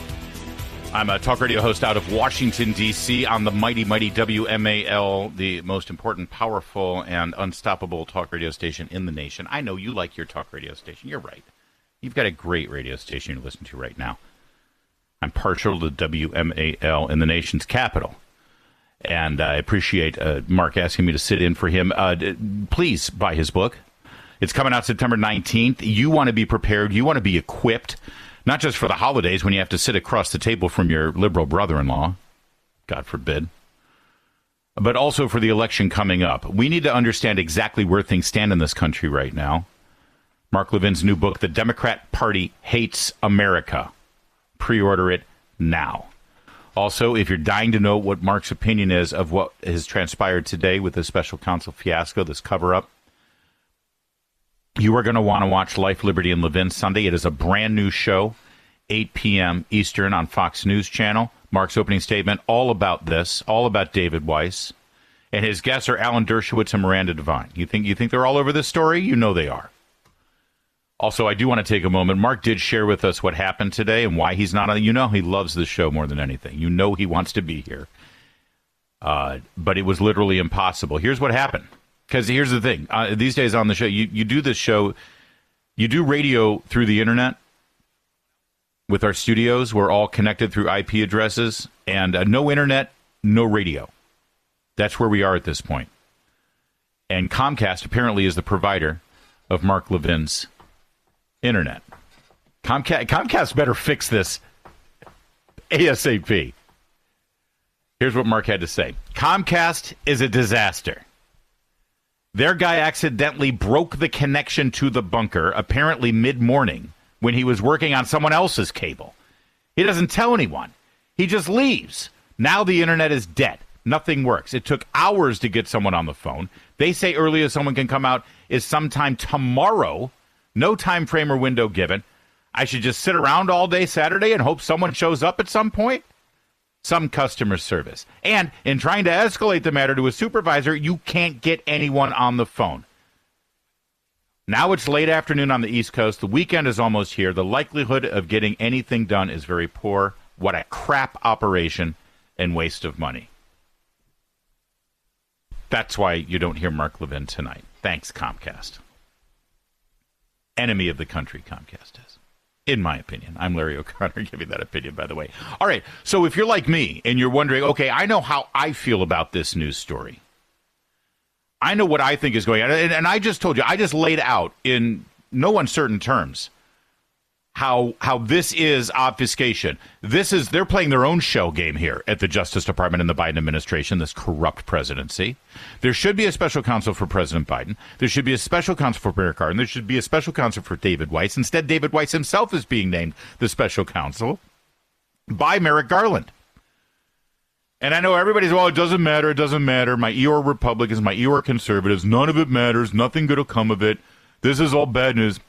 I'm a talk radio host out of Washington, D.C. on the mighty, mighty WMAL, the most important, powerful, and unstoppable talk radio station in the nation. I know you like your talk radio station. You're right. You've got a great radio station you're listening to right now. I'm partial to WMAL in the nation's capital. And I appreciate Mark asking me to sit in for him. Please buy his book. It's coming out September 19th. You want to be prepared. You want to be equipped. Not just for the holidays when you have to sit across the table from your liberal brother-in-law, God forbid, but also for the election coming up. We need to understand exactly where things stand in this country right now. Mark Levin's new book, The Democrat Party Hates America. Pre-order it now. Also, if you're dying to know what Mark's opinion is of what has transpired today with the special counsel fiasco, this cover-up, you are going to want to watch Life, Liberty, and Levin Sunday. It is a brand new show, 8 p.m. Eastern on Fox News Channel. Mark's opening statement, all about this, all about David Weiss. And his guests are Alan Dershowitz and Miranda Devine. You think they're all over this story? You know they are. Also, I do want to take a moment. Mark did share with us what happened today and why he's not on. You know he loves this show more than anything. You know he wants to be here. But it was literally impossible. Here's what happened. Because here's the thing. These days on the show, you do this show, you do radio through the internet with our studios. We're all connected through IP addresses. And no internet, no radio. That's where we are at this point. And Comcast apparently is the provider of Mark Levin's internet. Comcast better fix this ASAP. Here's what Mark had to say. Comcast is a disaster. Their guy accidentally broke the connection to the bunker, apparently mid-morning, when he was working on someone else's cable. He doesn't tell anyone. He just leaves. Now the internet is dead. Nothing works. It took hours to get someone on the phone. They say earliest someone can come out is sometime tomorrow. No time frame or window given. I should just sit around all day Saturday and hope someone shows up at some point? Some customer service. And in trying to escalate the matter to a supervisor, you can't get anyone on the phone. Now it's late afternoon on the East Coast. The weekend is almost here. The likelihood of getting anything done is very poor. What a crap operation and waste of money. That's why you don't hear Mark Levin tonight. Thanks, Comcast. Enemy of the country, Comcast is. In my opinion. I'm Larry O'Connor giving that opinion, by the way. All right, so if you're like me and you're wondering, okay, I know how I feel about this news story. I know what I think is going on. And I just told you, I just laid out in no uncertain terms how this is obfuscation. They're playing their own shell game here at the Justice Department and the Biden administration, this corrupt presidency. There should be a special counsel for President Biden. There should be a special counsel for Merrick Garland. There should be a special counsel for David Weiss. Instead, David Weiss himself is being named the special counsel by Merrick Garland. And I know everybody's, well, it doesn't matter. My Eeyore Republicans, my Eeyore conservatives, none of it matters. Nothing good will come of it. This is all bad news.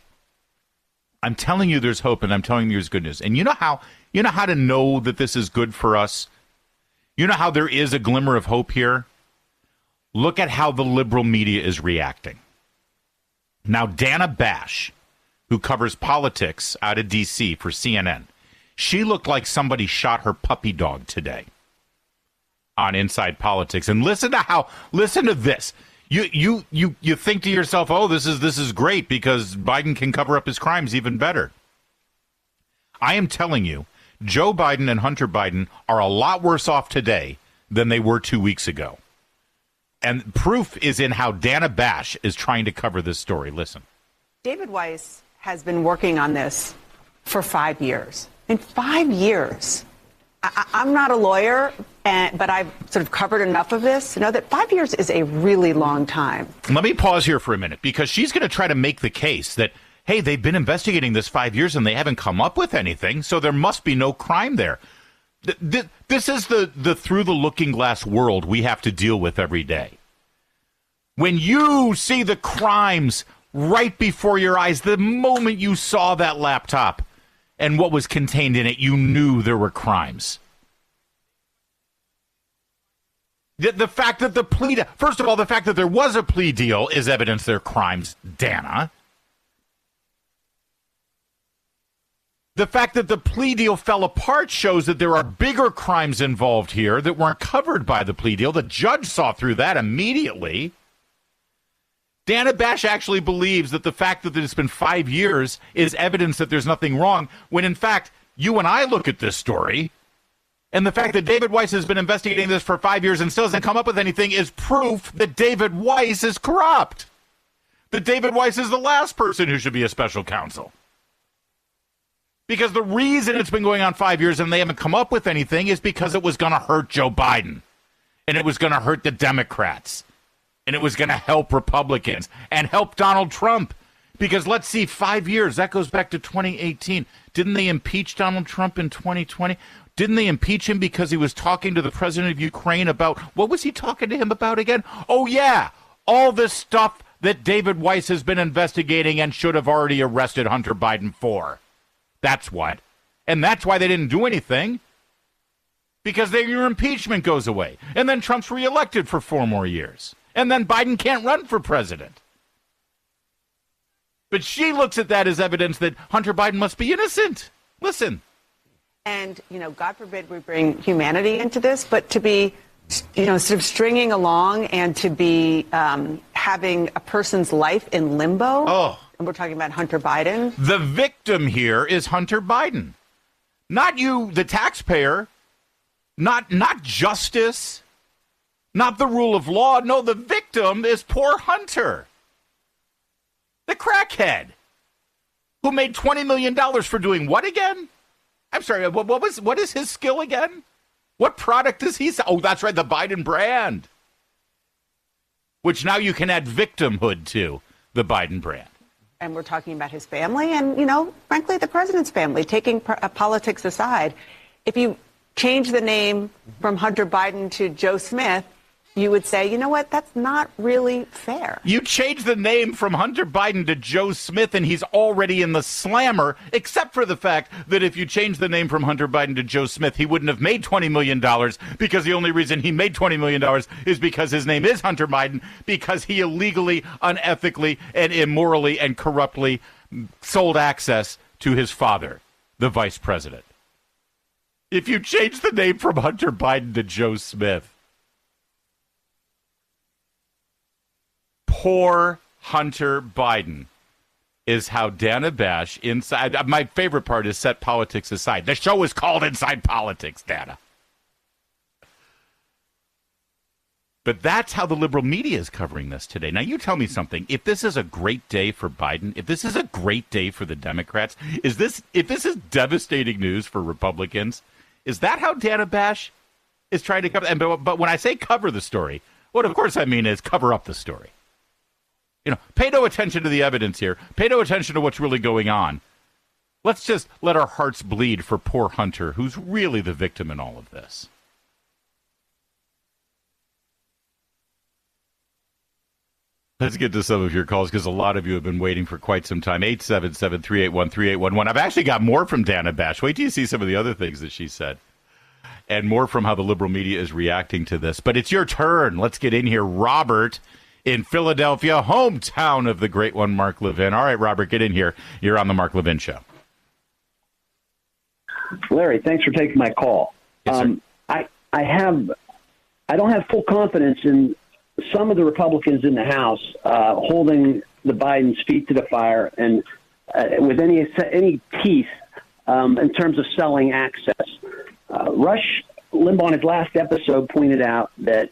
I'm telling you there's hope, and I'm telling you there's good news. And you know how to know that this is good for us? You know how there is a glimmer of hope here? Look at how the liberal media is reacting. Now, Dana Bash, who covers politics out of D.C. for CNN, she looked like somebody shot her puppy dog today on Inside Politics. And listen to this. You think to yourself, oh, this is great because Biden can cover up his crimes even better. I am telling you, Joe Biden and Hunter Biden are a lot worse off today than they were 2 weeks ago. And proof is in how Dana Bash is trying to cover this story. Listen. David Weiss has been working on this for 5 years. In 5 years. I'm not a lawyer, but I've sort of covered enough of this to know that 5 years is a really long time. Let me pause here for a minute, because she's going to try to make the case that, hey, they've been investigating this 5 years and they haven't come up with anything, so there must be no crime there. This is the through the looking glass world we have to deal with every day. When you see the crimes right before your eyes, the moment you saw that laptop and what was contained in it, you knew there were crimes. The fact that first of all, the fact that there was a plea deal is evidence there are crimes, Dana. The fact that the plea deal fell apart shows that there are bigger crimes involved here that weren't covered by the plea deal. The judge saw through that immediately. Dana Bash actually believes that the fact that it's been 5 years is evidence that there's nothing wrong, when in fact, you and I look at this story, and the fact that David Weiss has been investigating this for 5 years and still hasn't come up with anything is proof that David Weiss is corrupt. That David Weiss is the last person who should be a special counsel. Because the reason it's been going on 5 years and they haven't come up with anything is because it was going to hurt Joe Biden. And it was going to hurt the Democrats. And it was going to help Republicans and help Donald Trump. Because let's see, 5 years, that goes back to 2018. Didn't they impeach Donald Trump in 2020? Didn't they impeach him because he was talking to the president of Ukraine about, what was he talking to him about again? Oh, yeah, all this stuff that David Weiss has been investigating and should have already arrested Hunter Biden for. That's what. And that's why they didn't do anything. Because then your impeachment goes away. And then Trump's reelected for 4 more years. And then Biden can't run for president. But she looks at that as evidence that Hunter Biden must be innocent. Listen. And, God forbid we bring humanity into this, but to be, sort of stringing along and to be having a person's life in limbo. Oh. And we're talking about Hunter Biden. The victim here is Hunter Biden. Not you, the taxpayer. Not justice. Not the rule of law. No, the victim is poor Hunter. The crackhead. Who made $20 million for doing what again? I'm sorry, what is his skill again? What product does he sell? Oh, that's right, the Biden brand. Which now you can add victimhood to the Biden brand. And we're talking about his family and, frankly, the president's family, taking politics aside. If you change the name from Hunter Biden to Joe Smith, you would say, you know what, that's not really fair. You change the name from Hunter Biden to Joe Smith, and he's already in the slammer, except for the fact that if you change the name from Hunter Biden to Joe Smith, he wouldn't have made $20 million, because the only reason he made $20 million is because his name is Hunter Biden, because he illegally, unethically, and immorally and corruptly sold access to his father, the vice president. If you change the name from Hunter Biden to Joe Smith, poor Hunter Biden is how Dana Bash inside. My favorite part is set politics aside. The show is called Inside Politics, Dana. But that's how the liberal media is covering this today. Now, you tell me something. If this is a great day for Biden, if this is a great day for the Democrats, if this is devastating news for Republicans, is that how Dana Bash is trying to cover? But when I say cover the story, what of course I mean is cover up the story. Pay no attention to the evidence here. Pay no attention to what's really going on. Let's just let our hearts bleed for poor Hunter, who's really the victim in all of this. Let's get to some of your calls, because a lot of you have been waiting for quite some time. 877-381-3811. I've actually got more from Dana Bash. Wait till you see some of the other things that she said. And more from how the liberal media is reacting to this. But it's your turn. Let's get in here. Robert in Philadelphia, hometown of the great one, Mark Levin. All right, Robert, get in here. You're on the Mark Levin Show. Larry, thanks for taking my call. Yes, sir. I don't have full confidence in some of the Republicans in the House holding the Biden's feet to the fire and with any teeth in terms of selling access. Rush Limbaugh in his last episode pointed out that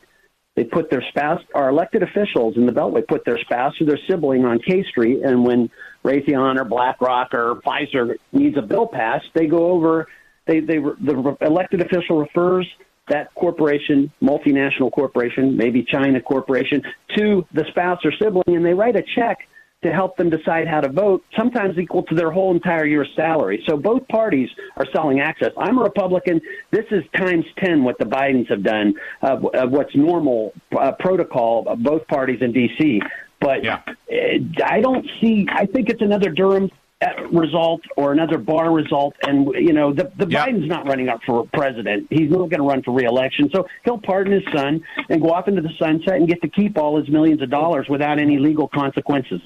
they put their spouse, our elected officials in the Beltway, put their spouse or their sibling on K Street, and when Raytheon or BlackRock or Pfizer needs a bill passed, they go over. The elected official refers that corporation, multinational corporation, maybe China corporation, to the spouse or sibling, and they write a check to help them decide how to vote, sometimes equal to their whole entire year's salary. So both parties are selling access. I'm a Republican. This is times 10 what the Bidens have done, of what's normal protocol of both parties in D.C. But yeah. I think it's another Durham result or another Barr result. And, Biden's not running up for president. He's not going to run for re-election. So he'll pardon his son and go off into the sunset and get to keep all his millions of dollars without any legal consequences.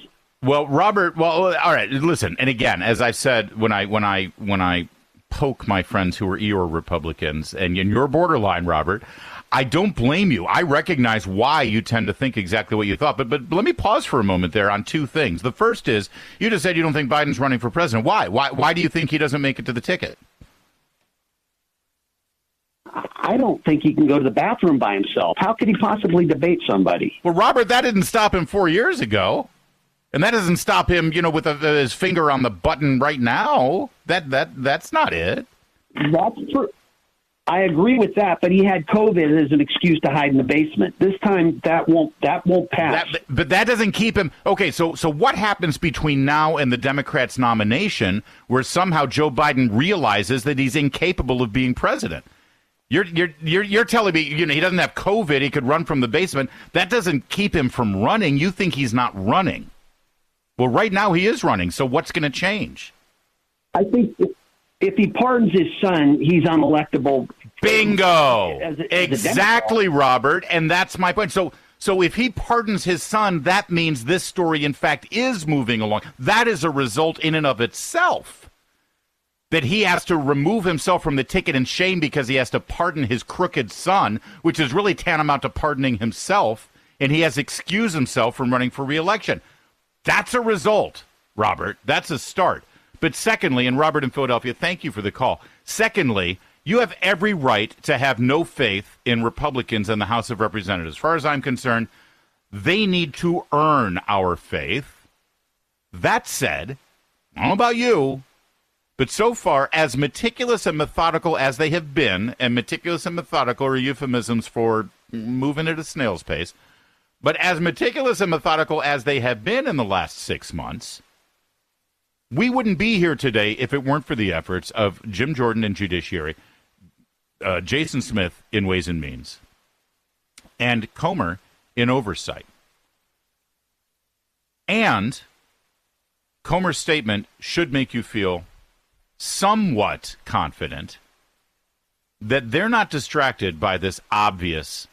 Well, Robert, all right, listen. And again, as I've said, when I poke my friends who are Eeyore Republicans, and you're borderline, Robert, I don't blame you. I recognize why you tend to think exactly what you thought. But let me pause for a moment there on two things. The first is, you just said you don't think Biden's running for president. Why? Why do you think he doesn't make it to the ticket? I don't think he can go to the bathroom by himself. How could he possibly debate somebody? Well, Robert, that didn't stop him 4 years ago. And that doesn't stop him, with his finger on the button right now. That's not it. That's true. I agree with that, but he had COVID as an excuse to hide in the basement. This time, that won't pass. But that doesn't keep him. Okay, so what happens between now and the Democrats' nomination, where somehow Joe Biden realizes that he's incapable of being president? You're telling me, he doesn't have COVID, he could run from the basement. That doesn't keep him from running. You think he's not running. Well, right now he is running, so what's going to change? I think if he pardons his son, he's unelectable. Bingo! Exactly, Robert, and that's my point. So if he pardons his son, that means this story, in fact, is moving along. That is a result in and of itself. That he has to remove himself from the ticket in shame because he has to pardon his crooked son, which is really tantamount to pardoning himself, and he has to excuse himself from running for re-election. That's a result, Robert. That's a start. But secondly, and Robert in Philadelphia, thank you for the call. Secondly, you have every right to have no faith in Republicans in the House of Representatives. As far as I'm concerned, they need to earn our faith. That said, I don't know about you, but so far, as meticulous and methodical as they have been, and meticulous and methodical are euphemisms for moving at a snail's pace, but as meticulous and methodical as they have been in the last 6 months, we wouldn't be here today if it weren't for the efforts of Jim Jordan in Judiciary, Jason Smith in Ways and Means, and Comer in Oversight. And Comer's statement should make you feel somewhat confident that they're not distracted by this obvious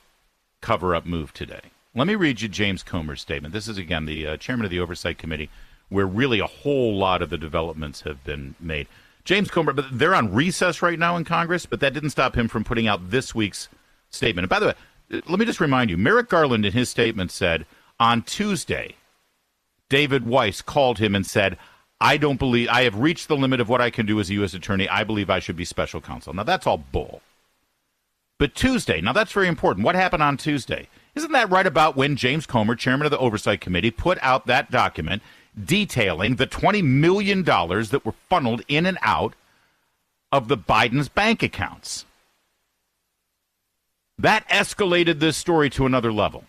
cover-up move today. Let me read you James Comer's statement. This is, again, the chairman of the Oversight Committee, where really a whole lot of the developments have been made. James Comer, but they're on recess right now in Congress, but that didn't stop him from putting out this week's statement. And by the way, let me just remind you, Merrick Garland in his statement said, on Tuesday, David Weiss called him and said, I have reached the limit of what I can do as a U.S. attorney. I believe I should be special counsel. Now, that's all bull. But Tuesday, now that's very important. What happened on Tuesday? Isn't that right about when James Comer, chairman of the Oversight Committee, put out that document detailing the $20 million that were funneled in and out of the Biden's bank accounts? That escalated this story to another level.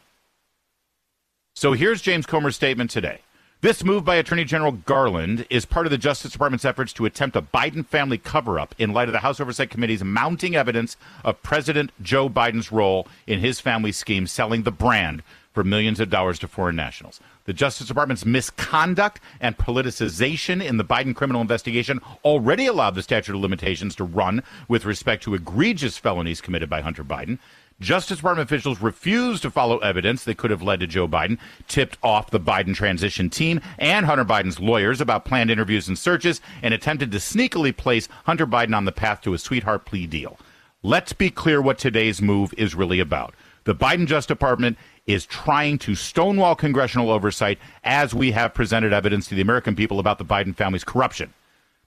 So here's James Comer's statement today. This move by Attorney General Garland is part of the Justice Department's efforts to attempt a Biden family cover-up in light of the House Oversight Committee's mounting evidence of President Joe Biden's role in his family's scheme selling the brand for millions of dollars to foreign nationals. The Justice Department's misconduct and politicization in the Biden criminal investigation already allowed the statute of limitations to run with respect to egregious felonies committed by Hunter Biden. Justice Department officials refused to follow evidence that could have led to Joe Biden, tipped off the Biden transition team and Hunter Biden's lawyers about planned interviews and searches, and attempted to sneakily place Hunter Biden on the path to a sweetheart plea deal. Let's be clear what today's move is really about. The Biden Justice Department is trying to stonewall congressional oversight as we have presented evidence to the American people about the Biden family's corruption.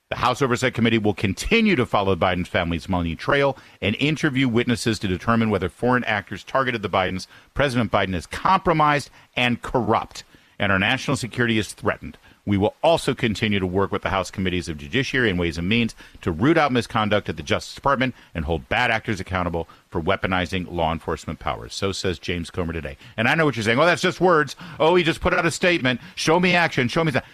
The House Oversight Committee will continue to follow the Biden family's money trail and interview witnesses to determine whether foreign actors targeted the Bidens. President Biden is compromised and corrupt, and our national security is threatened. We will also continue to work with the House Committees of Judiciary and Ways and Means to root out misconduct at the Justice Department and hold bad actors accountable for weaponizing law enforcement powers. So says James Comer today. And I know what you're saying. Oh, that's just words. Oh, he just put out a statement. Show me action. Show me that.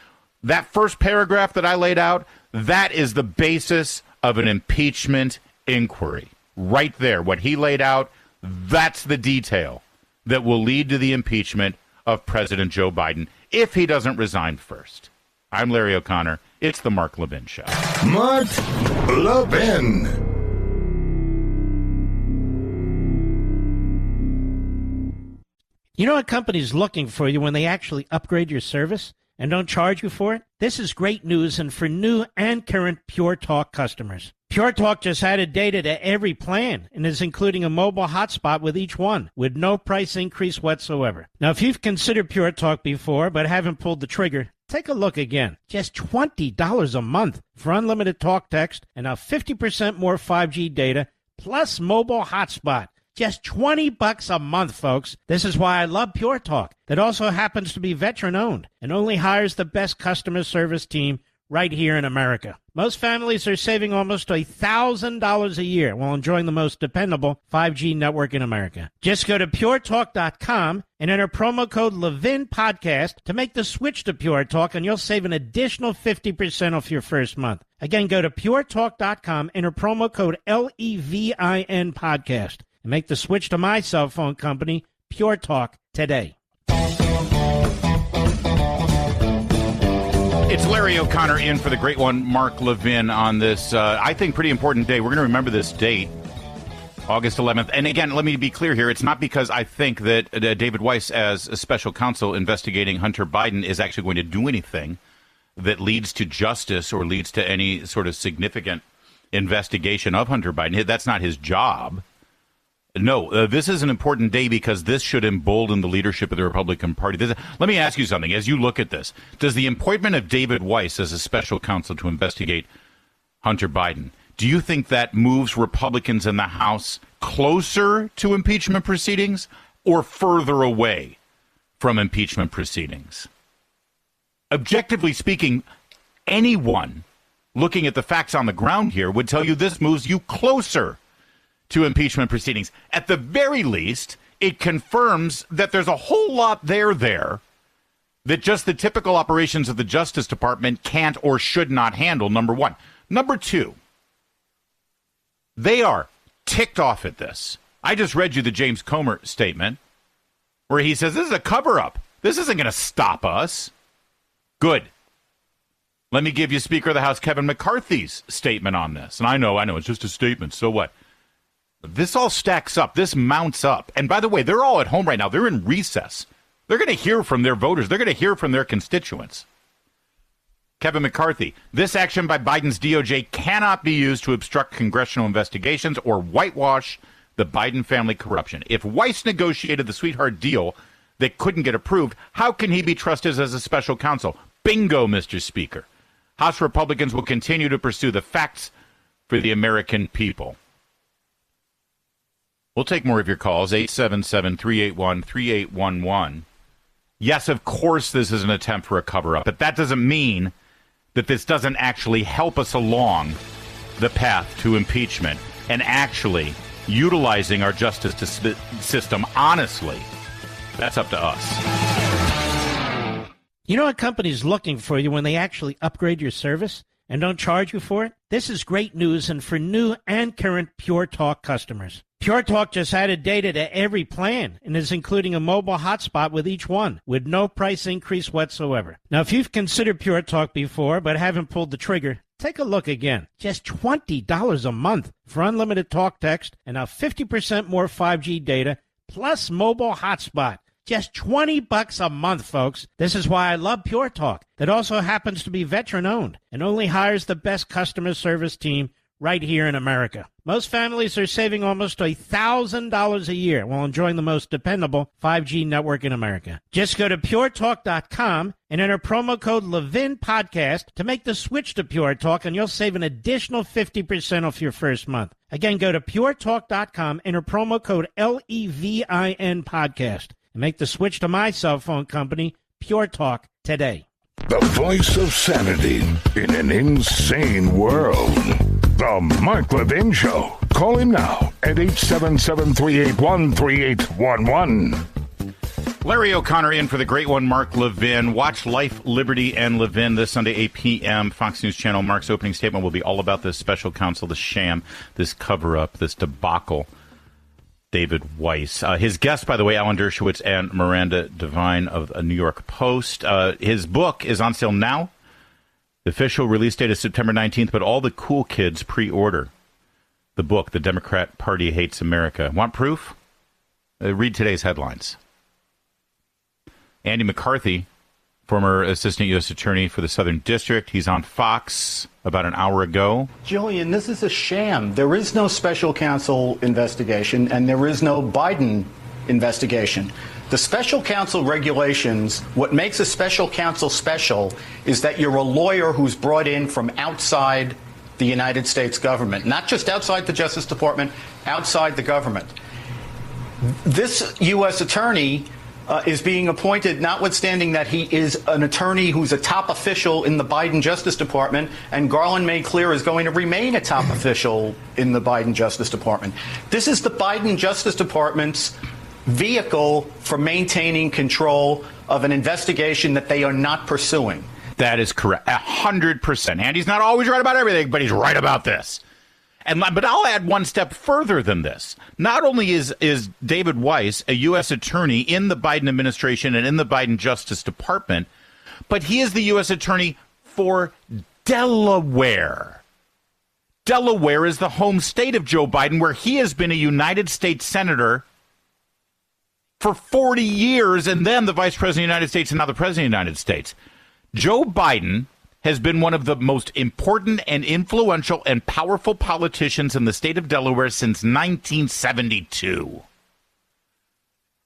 That first paragraph that I laid out, that is the basis of an impeachment inquiry. Right there. What he laid out, that's the detail that will lead to the impeachment of President Joe Biden if he doesn't resign first. I'm Larry O'Connor. It's the Mark Levin Show. Mark Levin. You know, a company's looking for you when they actually upgrade your service? and don't charge you for it? This is great news and for new and current Pure Talk customers. Pure Talk just added data to every plan and is including a mobile hotspot with each one with no price increase whatsoever. Now, if you've considered Pure Talk before but haven't pulled the trigger, take a look again. Just $20 a month for unlimited talk, text, and now 50% more 5G data plus mobile hotspot. Just $20 a month, folks. This is why I love Pure Talk. That also happens to be veteran-owned and only hires the best customer service team right here in America. Most families are saving almost $1,000 a year while enjoying the most dependable 5G network in America. Just go to puretalk.com and enter promo code Levin Podcast to make the switch to Pure Talk, and you'll save an additional 50% off your first month. Again, go to puretalk.com, enter promo code LEVIN Podcast, and make the switch to my cell phone company, Pure Talk, today. It's Larry O'Connor in for the great one, Mark Levin, on this, I think, pretty important day. We're going to remember this date, August 11th. And again, let me be clear here. It's not because I think that David Weiss, as a special counsel investigating Hunter Biden, is actually going to do anything that leads to justice or leads to any sort of significant investigation of Hunter Biden. That's not his job. No, this is an important day because this should embolden the leadership of the Republican Party. Let me ask you something. As you look at this, does the appointment of David Weiss as a special counsel to investigate Hunter Biden, do you think that moves Republicans in the House closer to impeachment proceedings or further away from impeachment proceedings? Objectively speaking, anyone looking at the facts on the ground here would tell you this moves you closer to impeachment proceedings. At the very least, it confirms that there's a whole lot there that just the typical operations of the Justice Department can't or should not handle, number one. Number two, they are ticked off at this. I just read you the James Comer statement where he says, this is a cover-up. This isn't going to stop us. Good. Let me give you Speaker of the House Kevin McCarthy's statement on this. And I know, it's just a statement. So what? This all stacks up. This mounts up. And by the way, they're all at home right now. They're in recess. They're going to hear from their voters. They're going to hear from their constituents. Kevin McCarthy, this action by Biden's DOJ cannot be used to obstruct congressional investigations or whitewash the Biden family corruption. If Weiss negotiated the sweetheart deal that couldn't get approved, how can he be trusted as a special counsel? Bingo, Mr. Speaker. House Republicans will continue to pursue the facts for the American people. We'll take more of your calls, 877-381-3811. Yes, of course this is an attempt for a cover-up, but that doesn't mean that this doesn't actually help us along the path to impeachment and actually utilizing our justice system honestly. That's up to us. You know what company's looking for you when they actually upgrade your service and don't charge you for it? This is great news and for new and current Pure Talk customers. Pure Talk just added data to every plan and is including a mobile hotspot with each one with no price increase whatsoever. Now, if you've considered Pure Talk before but haven't pulled the trigger, take a look again. Just $20 a month for unlimited talk, text, and now 50% more 5G data plus mobile hotspot. Just $20 a month, folks. This is why I love Pure Talk. That also happens to be veteran-owned and only hires the best customer service team right here in America. Most families are saving almost $1,000 a year while enjoying the most dependable 5G network in America. Just go to puretalk.com and enter promo code Levin Podcast to make the switch to Pure Talk, and you'll save an additional 50% off your first month. Again, go to puretalk.com, enter promo code LEVIN Podcast, and make the switch to my cell phone company, Pure Talk, today. The voice of sanity in an insane world. The Mark Levin Show. Call him now at 877-381-3811. Larry O'Connor in for the great one, Mark Levin. Watch Life, Liberty, and Levin this Sunday, 8 p.m. Fox News Channel. Mark's opening statement will be all about this special counsel, this sham, this cover-up, this debacle. David Weiss. His guests, by the way, Alan Dershowitz and Miranda Devine of the New York Post. His book is on sale now. The official release date is September 19th, but all the cool kids pre-order the book, The Democrat Party Hates America. Want proof? Read today's headlines. Andy McCarthy former assistant U.S. attorney for the Southern District. He's on Fox about an hour ago. Julian, this is a sham. There is no special counsel investigation, and there is no Biden investigation. The special counsel regulations, what makes a special counsel special is that you're a lawyer who's brought in from outside the United States government, not just outside the Justice Department, outside the government. This U.S. attorney is being appointed, notwithstanding that he is an attorney who's a top official in the Biden Justice Department, and Garland made clear is going to remain a top official in the Biden Justice Department. This is the Biden Justice Department's vehicle for maintaining control of an investigation that they are not pursuing. That is correct. 100%. Andy's not always right about everything, but he's right about this. But I'll add one step further than this. Not only is David Weiss a U.S. attorney in the Biden administration and in the Biden Justice Department, but he is the U.S. attorney for Delaware. Delaware is the home state of Joe Biden, where he has been a United States senator for 40 years, and then the vice president of the United States and now the president of the United States. Joe Biden has been one of the most important and influential and powerful politicians in the state of Delaware since 1972.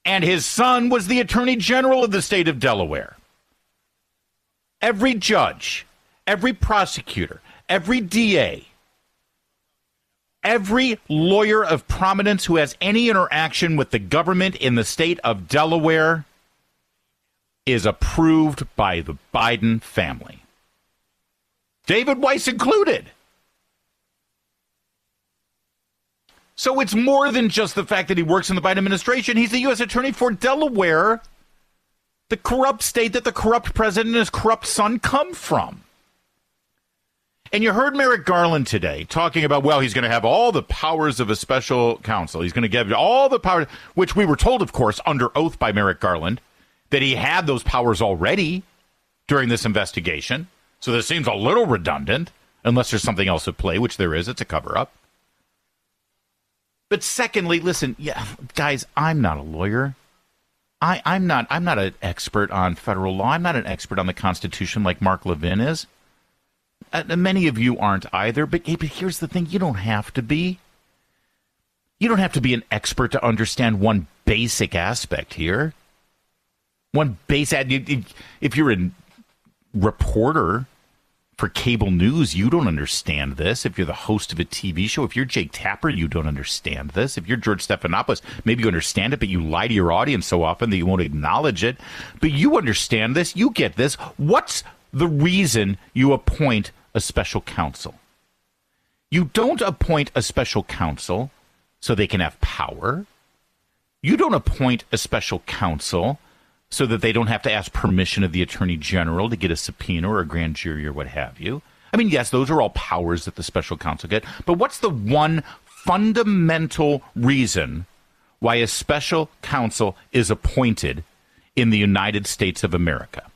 And his son was the attorney general of the state of Delaware. Every judge, every prosecutor, every DA, every lawyer of prominence who has any interaction with the government in the state of Delaware is approved by the Biden family. David Weiss included. So it's more than just the fact that he works in the Biden administration. He's the U.S. attorney for Delaware, the corrupt state that the corrupt president and his corrupt son come from. And you heard Merrick Garland today talking about, well, he's going to have all the powers of a special counsel. He's going to give all the powers, which we were told, of course, under oath by Merrick Garland, that he had those powers already during this investigation. So this seems a little redundant, unless there's something else at play, which there is. It's a cover-up. But secondly, listen, guys, I'm not a lawyer. I'm not an expert on federal law. I'm not an expert on the Constitution like Mark Levin is. Many of you aren't either. But here's the thing: you don't have to be. You don't have to be an expert to understand one basic aspect here. One basic. If you're a reporter for cable news, you don't understand this. If you're the host of a TV show, if you're Jake Tapper, you don't understand this. If you're George Stephanopoulos, maybe you understand it, but you lie to your audience so often that you won't acknowledge it. But you understand this. You get this. What's the reason you appoint a special counsel? You don't appoint a special counsel so they can have power. You don't appoint a special counsel so that they don't have to ask permission of the attorney general to get a subpoena or a grand jury or what have you. I mean, yes, those are all powers that the special counsel get. But what's the one fundamental reason why a special counsel is appointed in the United States of America?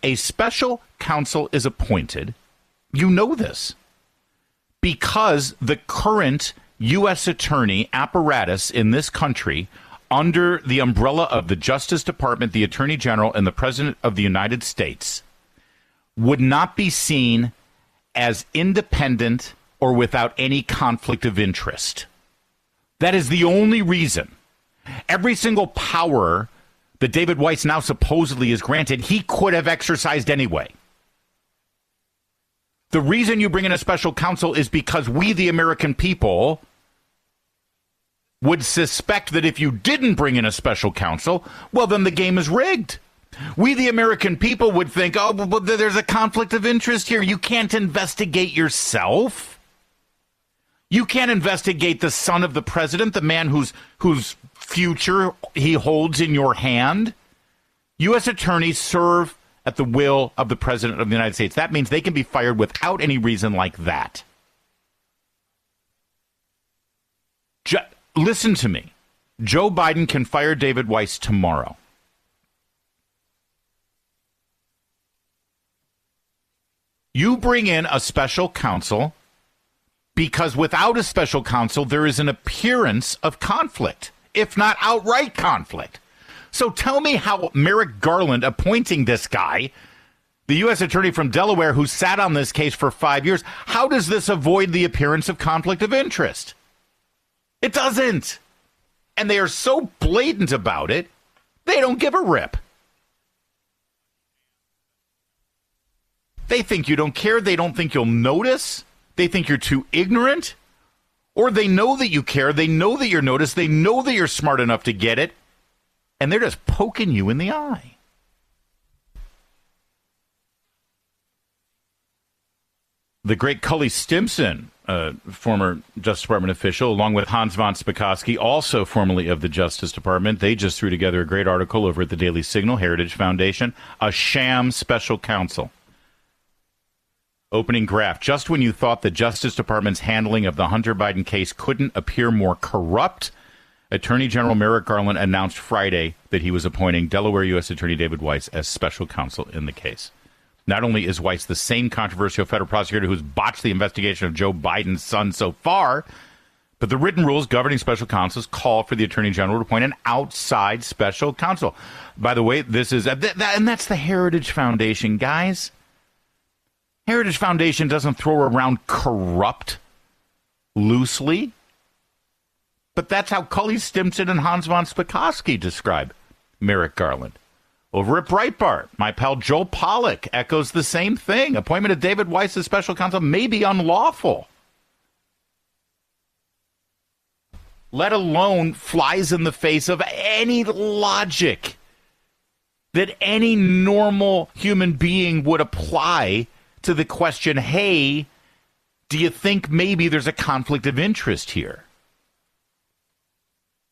A special counsel is appointed, you know this, because the current U.S. attorney apparatus in this country, under the umbrella of the Justice Department, the Attorney General, and the President of the United States, would not be seen as independent or without any conflict of interest. That is the only reason. Every single power that David Weiss now supposedly is granted, he could have exercised anyway. The reason you bring in a special counsel is because we, the American people, would suspect that if you didn't bring in a special counsel, well, then the game is rigged. We, the American people, would think, oh, well, there's a conflict of interest here. You can't investigate yourself. You can't investigate the son of the president, the man whose future he holds in your hand. U.S. attorneys serve at the will of the president of the United States. That means they can be fired without any reason like that. Listen to me. Joe Biden can fire David Weiss tomorrow. You bring in a special counsel because without a special counsel, there is an appearance of conflict, if not outright conflict. So tell me how Merrick Garland appointing this guy, the U.S. attorney from Delaware who sat on this case for 5 years, how does this avoid the appearance of conflict of interest? It doesn't. And they are so blatant about it, they don't give a rip. They think you don't care. They don't think you'll notice. They think you're too ignorant. Or they know that you care. They know that you're noticed. They know that you're smart enough to get it. And they're just poking you in the eye. The great Cully Stimson, former Justice Department official, along with Hans von Spakovsky, also formerly of the Justice Department, they just threw together a great article over at the Daily Signal, Heritage Foundation, a sham special counsel. Opening graph. Just when you thought the Justice Department's handling of the Hunter Biden case couldn't appear more corrupt, Attorney General Merrick Garland announced Friday that he was appointing Delaware U.S. Attorney David Weiss as special counsel in the case. Not only is Weiss the same controversial federal prosecutor who's botched the investigation of Joe Biden's son so far, but the written rules governing special counsels call for the Attorney General to appoint an outside special counsel. By the way, this is, and that's the Heritage Foundation, guys. Heritage Foundation doesn't throw around corrupt loosely, but that's how Cully Stimson and Hans von Spakovsky describe Merrick Garland. Over at Breitbart, my pal Joel Pollack echoes the same thing. Appointment of David Weiss as special counsel may be unlawful, let alone flies in the face of any logic that any normal human being would apply to the question, hey, do you think maybe there's a conflict of interest here?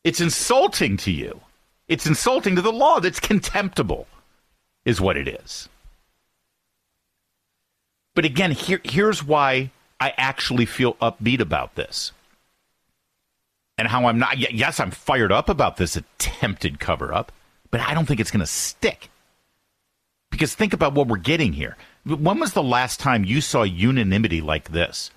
It's insulting to you. It's insulting to the law. That's contemptible, is what it is. But again, here's why I actually feel upbeat about this. And how I'm not, yes, I'm fired up about this attempted cover-up, but I don't think it's going to stick. Because think about what we're getting here. When was the last time you saw unanimity like this?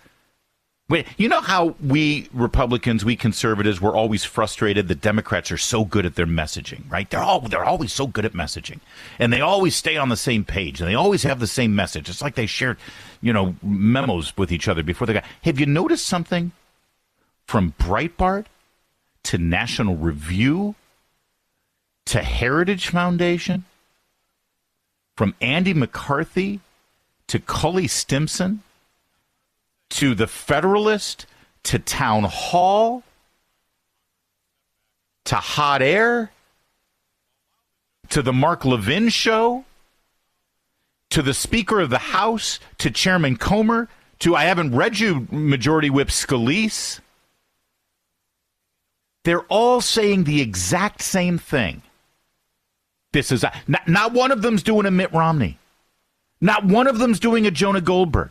You know how we Republicans, we conservatives, we're always frustrated that Democrats are so good at their messaging, right? They're always so good at messaging. And they always stay on the same page. And they always have the same message. It's like they shared, memos with each other before they got. Have you noticed something? From Breitbart to National Review to Heritage Foundation, from Andy McCarthy to Cully Stimson, to the Federalist, to Town Hall, to Hot Air, to the Mark Levin Show, to the Speaker of the House, to Chairman Comer, to, I haven't read you, Majority Whip Scalise. They're all saying the exact same thing. This is not one of them's doing a Mitt Romney. Not one of them's doing a Jonah Goldberg.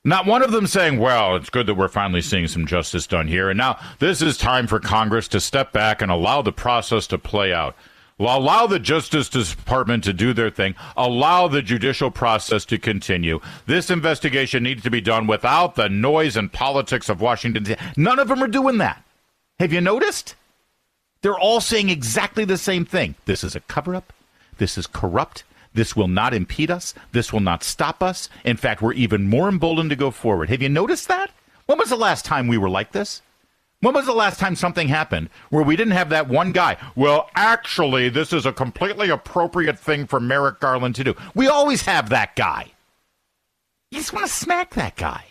Not one of them saying, well, it's good that we're finally seeing some justice done here. And now this is time for Congress to step back and allow the process to play out. Allow the Justice Department to do their thing. Allow the judicial process to continue. This investigation needs to be done without the noise and politics of Washington. None of them are doing that. Have you noticed? They're all saying exactly the same thing. This is a cover-up. This is corrupt. This will not impede us. This will not stop us. In fact, we're even more emboldened to go forward. Have you noticed that? When was the last time we were like this? When was the last time something happened where we didn't have that one guy? Well, actually, this is a completely appropriate thing for Merrick Garland to do. We always have that guy. You just want to smack that guy.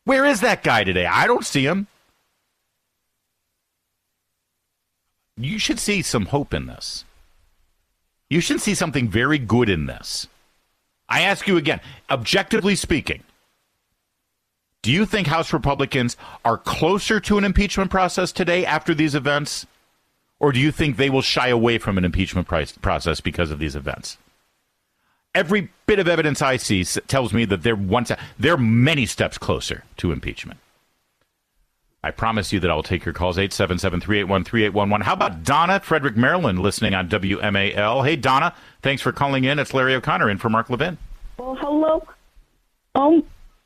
Where is that guy today? I don't see him. You should see some hope in this. You should see something very good in this. I ask you again, objectively speaking, do you think House Republicans are closer to an impeachment process today after these events? Or do you think they will shy away from an impeachment process because of these events? Every bit of evidence I see tells me that they're many steps closer to impeachment. I promise you that I will take your calls, 877-381-3811. How about Donna, Frederick, Maryland, listening on WMAL? Hey, Donna, thanks for calling in. It's Larry O'Connor in for Mark Levin. Well, hello.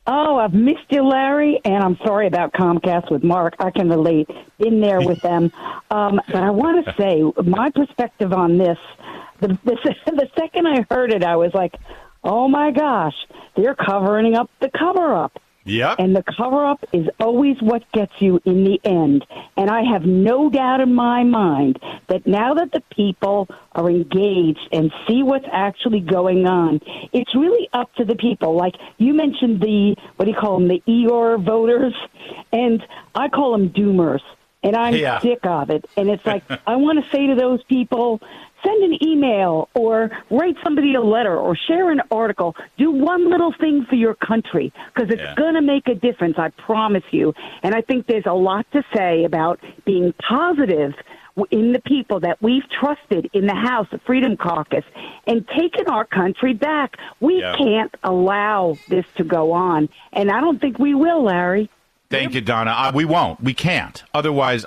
Oh, I've missed you, Larry, and I'm sorry about Comcast with Mark. I can relate. Been there with them. But I want to say, my perspective on this, the second I heard it, I was like, oh, my gosh, they're covering up the cover-up. Yep. And the cover-up is always what gets you in the end. And I have no doubt in my mind that now that the people are engaged and see what's actually going on, it's really up to the people. Like you mentioned the, what do you call them, the Eeyore voters? And I call them doomers. And I'm sick of it. And it's like, I want to say to those people, send an email or write somebody a letter or share an article. Do one little thing for your country because it's going to make a difference, I promise you. And I think there's a lot to say about being positive in the people that we've trusted in the House, the Freedom Caucus, and taking our country back. We can't allow this to go on. And I don't think we will, Larry. Thank you, Donna. We won't. We can't. Otherwise,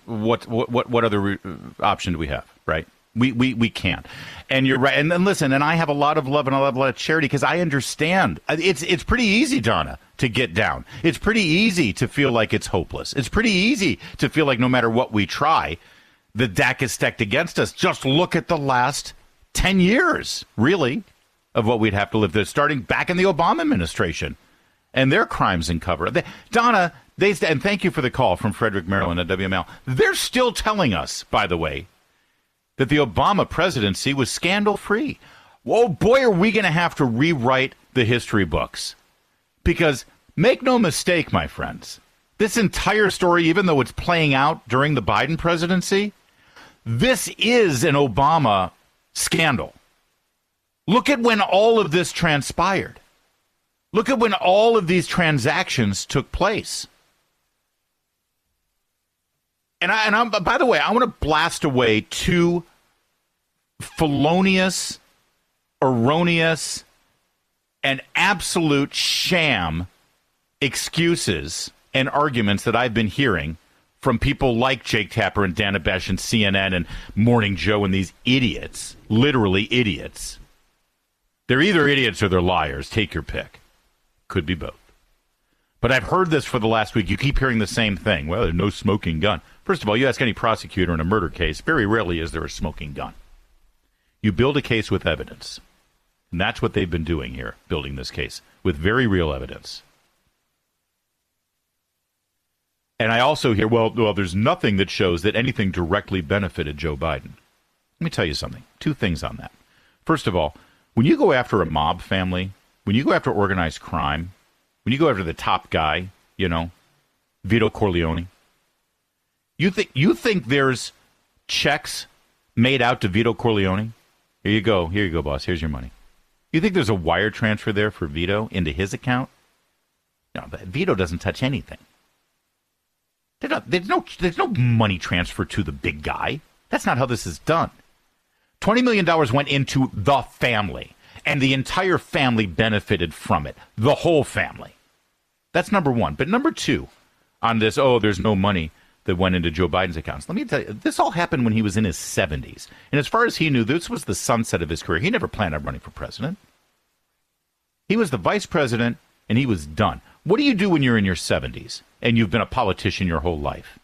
what other option do we have, right? We can't. And you're right. And then listen, and I have a lot of love and a lot of charity because I understand. It's pretty easy, Donna, to get down. It's pretty easy to feel like it's hopeless. It's pretty easy to feel like no matter what we try, the deck is stacked against us. Just look at the last 10 years, really, of what we'd have to live through, starting back in the Obama administration and their crimes and cover. Donna, and thank you for the call from Frederick, Maryland at WMAL. They're still telling us, by the way, that the Obama presidency was scandal-free. Whoa, boy, are we going to have to rewrite the history books. Because make no mistake, my friends, this entire story, even though it's playing out during the Biden presidency, this is an Obama scandal. Look at when all of this transpired. Look at when all of these transactions took place. And I'm, by the way, I want to blast away two felonious, erroneous, and absolute sham excuses and arguments that I've been hearing from people like Jake Tapper and Dana Bash and CNN and Morning Joe and these idiots, literally idiots. They're either idiots or they're liars. Take your pick. Could be both. But I've heard this for the last week. You keep hearing the same thing. Well, there's no smoking gun. First of all, you ask any prosecutor in a murder case, very rarely is there a smoking gun. You build a case with evidence. And that's what they've been doing here, building this case, with very real evidence. And I also hear, well, there's nothing that shows that anything directly benefited Joe Biden. Let me tell you something. Two things on that. First of all, when you go after a mob family, when you go after organized crime, when you go after the top guy, Vito Corleone, you think there's checks made out to Vito Corleone? Here you go, boss. Here's your money. You think there's a wire transfer there for Vito into his account? No, Vito doesn't touch anything. There's no money transfer to the big guy. That's not how this is done. $20 million went into the family. And the entire family benefited from it. The whole family. That's number one. But number two, on this, there's no money that went into Joe Biden's accounts. Let me tell you, this all happened when he was in his 70s. And as far as he knew, this was the sunset of his career. He never planned on running for president. He was the vice president, and he was done. What do you do when you're in your 70s and you've been a politician your whole life?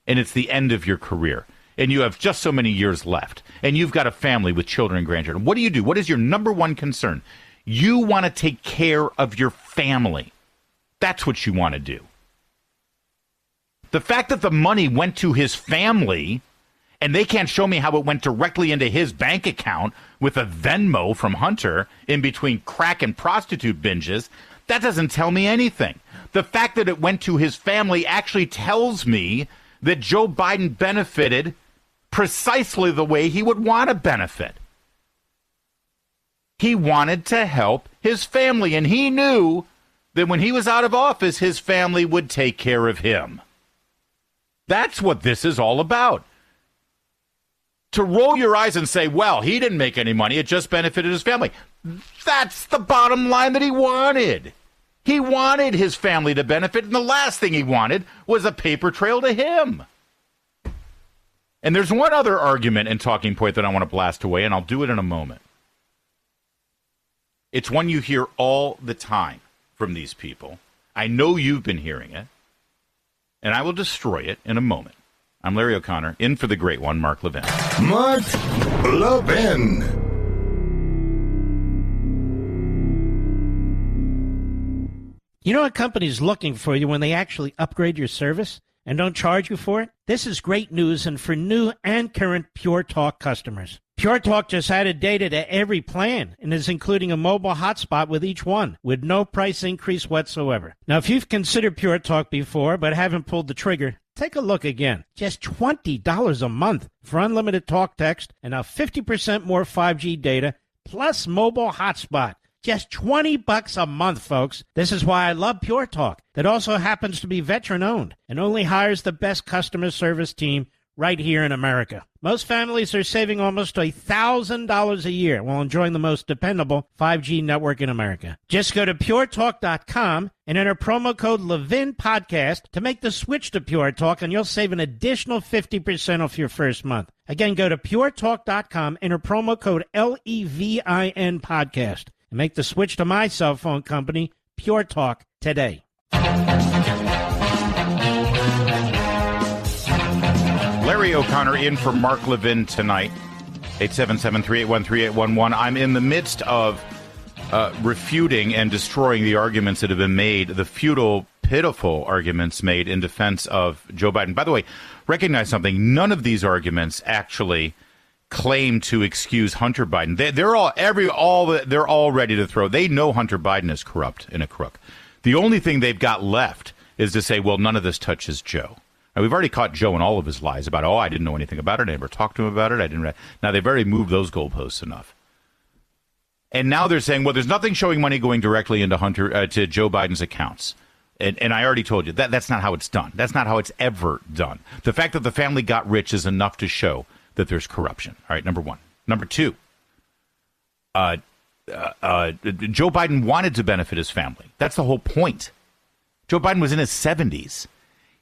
And it's the end of your career. And you have just so many years left, and you've got a family with children and grandchildren. What do you do? What is your number one concern? You want to take care of your family. That's what you want to do. The fact that the money went to his family, and they can't show me how it went directly into his bank account with a Venmo from Hunter in between crack and prostitute binges, that doesn't tell me anything. The fact that it went to his family actually tells me that Joe Biden benefited precisely the way he would want to benefit. He wanted to help his family, and he knew that when he was out of office, his family would take care of him. That's what this is all about. To roll your eyes and say, well, he didn't make any money, it just benefited his family. That's the bottom line that he wanted. He wanted his family to benefit, and the last thing he wanted was a paper trail to him. And there's one other argument and talking point that I want to blast away, and I'll do it in a moment. It's one you hear all the time from these people. I know you've been hearing it, and I will destroy it in a moment. I'm Larry O'Connor, in for the great one, Mark Levin. Mark Levin. You know, a company's looking for you when they actually upgrade your service and don't charge you for it? This is great news, and for new and current Pure Talk customers. Pure Talk just added data to every plan and is including a mobile hotspot with each one, with no price increase whatsoever. Now, if you've considered Pure Talk before but haven't pulled the trigger, take a look again. Just $20 a month for unlimited talk, text, and now 50% more 5G data, plus mobile hotspot. Just $20 a month, folks. This is why I love Pure Talk. That also happens to be veteran-owned and only hires the best customer service team right here in America. Most families are saving almost $1,000 a year while enjoying the most dependable 5G network in America. Just go to puretalk.com and enter promo code Levin Podcast to make the switch to Pure Talk, and you'll save an additional 50% off your first month. Again, go to puretalk.com, enter promo code LEVIN Podcast, and make the switch to my cell phone company, Pure Talk, today. Larry O'Connor in for Mark Levin tonight, 877-381-3811. I'm in the midst of refuting and destroying the arguments that have been made, the futile, pitiful arguments made in defense of Joe Biden. By the way, recognize something. None of these arguments actually claim to excuse Hunter Biden. They're all ready to throw. They know Hunter Biden is corrupt and a crook. The only thing they've got left is to say, well, none of this touches Joe. Now, we've already caught Joe in all of his lies about, I didn't know anything about it. I never talked to him about it. Now, they've already moved those goalposts enough. And now they're saying, well, there's nothing showing money going directly into to Joe Biden's accounts. And I already told you, that's not how it's done. That's not how it's ever done. The fact that the family got rich is enough to show that there's corruption. All right, number one. Number two, Joe Biden wanted to benefit his family. That's the whole point. Joe Biden was in his 70s.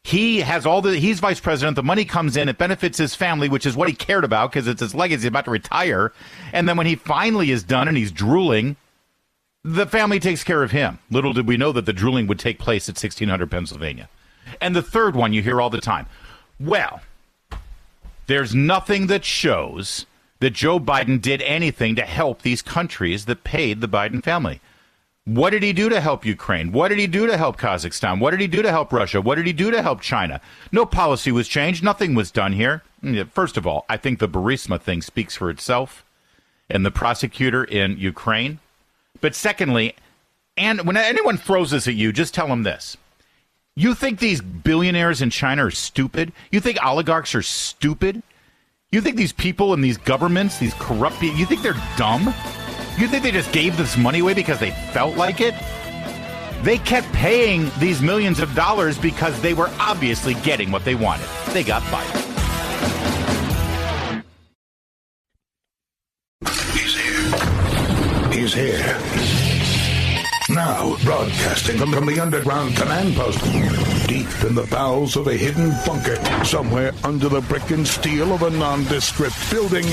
He has he's vice president. The money comes in. It benefits his family, which is what he cared about because it's his legacy. He's about to retire. And then when he finally is done and he's drooling, the family takes care of him. Little did we know that the drooling would take place at 1600 Pennsylvania. And the third one you hear all the time. Well, there's nothing that shows that Joe Biden did anything to help these countries that paid the Biden family. What did he do to help Ukraine? What did he do to help Kazakhstan? What did he do to help Russia? What did he do to help China? No policy was changed. Nothing was done here. First of all, I think the Burisma thing speaks for itself and the prosecutor in Ukraine. But secondly, and when anyone throws this at you, just tell them this. You think these billionaires in China are stupid? You think oligarchs are stupid? You think these people in these governments, these corrupt people, you think they're dumb? You think they just gave this money away because they felt like it? They kept paying these millions of dollars because they were obviously getting what they wanted. They got Biden. He's here. Now, broadcasting from the underground command post, deep in the bowels of a hidden bunker, somewhere under the brick and steel of a nondescript building,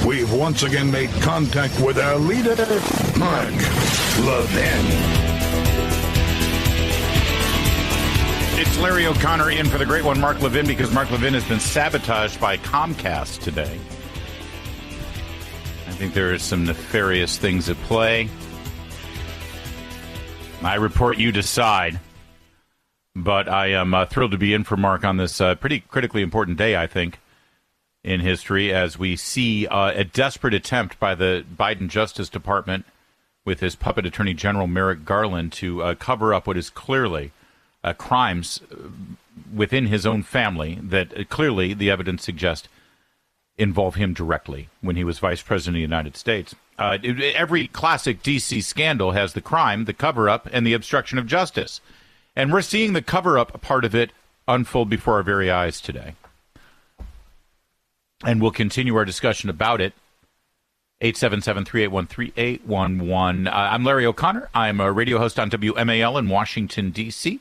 we've once again made contact with our leader, Mark Levin. It's Larry O'Connor in for the great one, Mark Levin, because Mark Levin has been sabotaged by Comcast today. I think there are some nefarious things at play. I report, you decide. But I am thrilled to be in for Mark on this pretty critically important day, I think, in history, as we see a desperate attempt by the Biden Justice Department with his puppet Attorney General Merrick Garland to cover up what is clearly crimes within his own family that clearly the evidence suggests involve him directly when he was vice president of the United States. Every classic D.C. scandal has the crime, the cover-up, and the obstruction of justice. And we're seeing the cover-up part of it unfold before our very eyes today. And we'll continue our discussion about it. 877-381-3811. I'm Larry O'Connor. I'm a radio host on WMAL in Washington, D.C.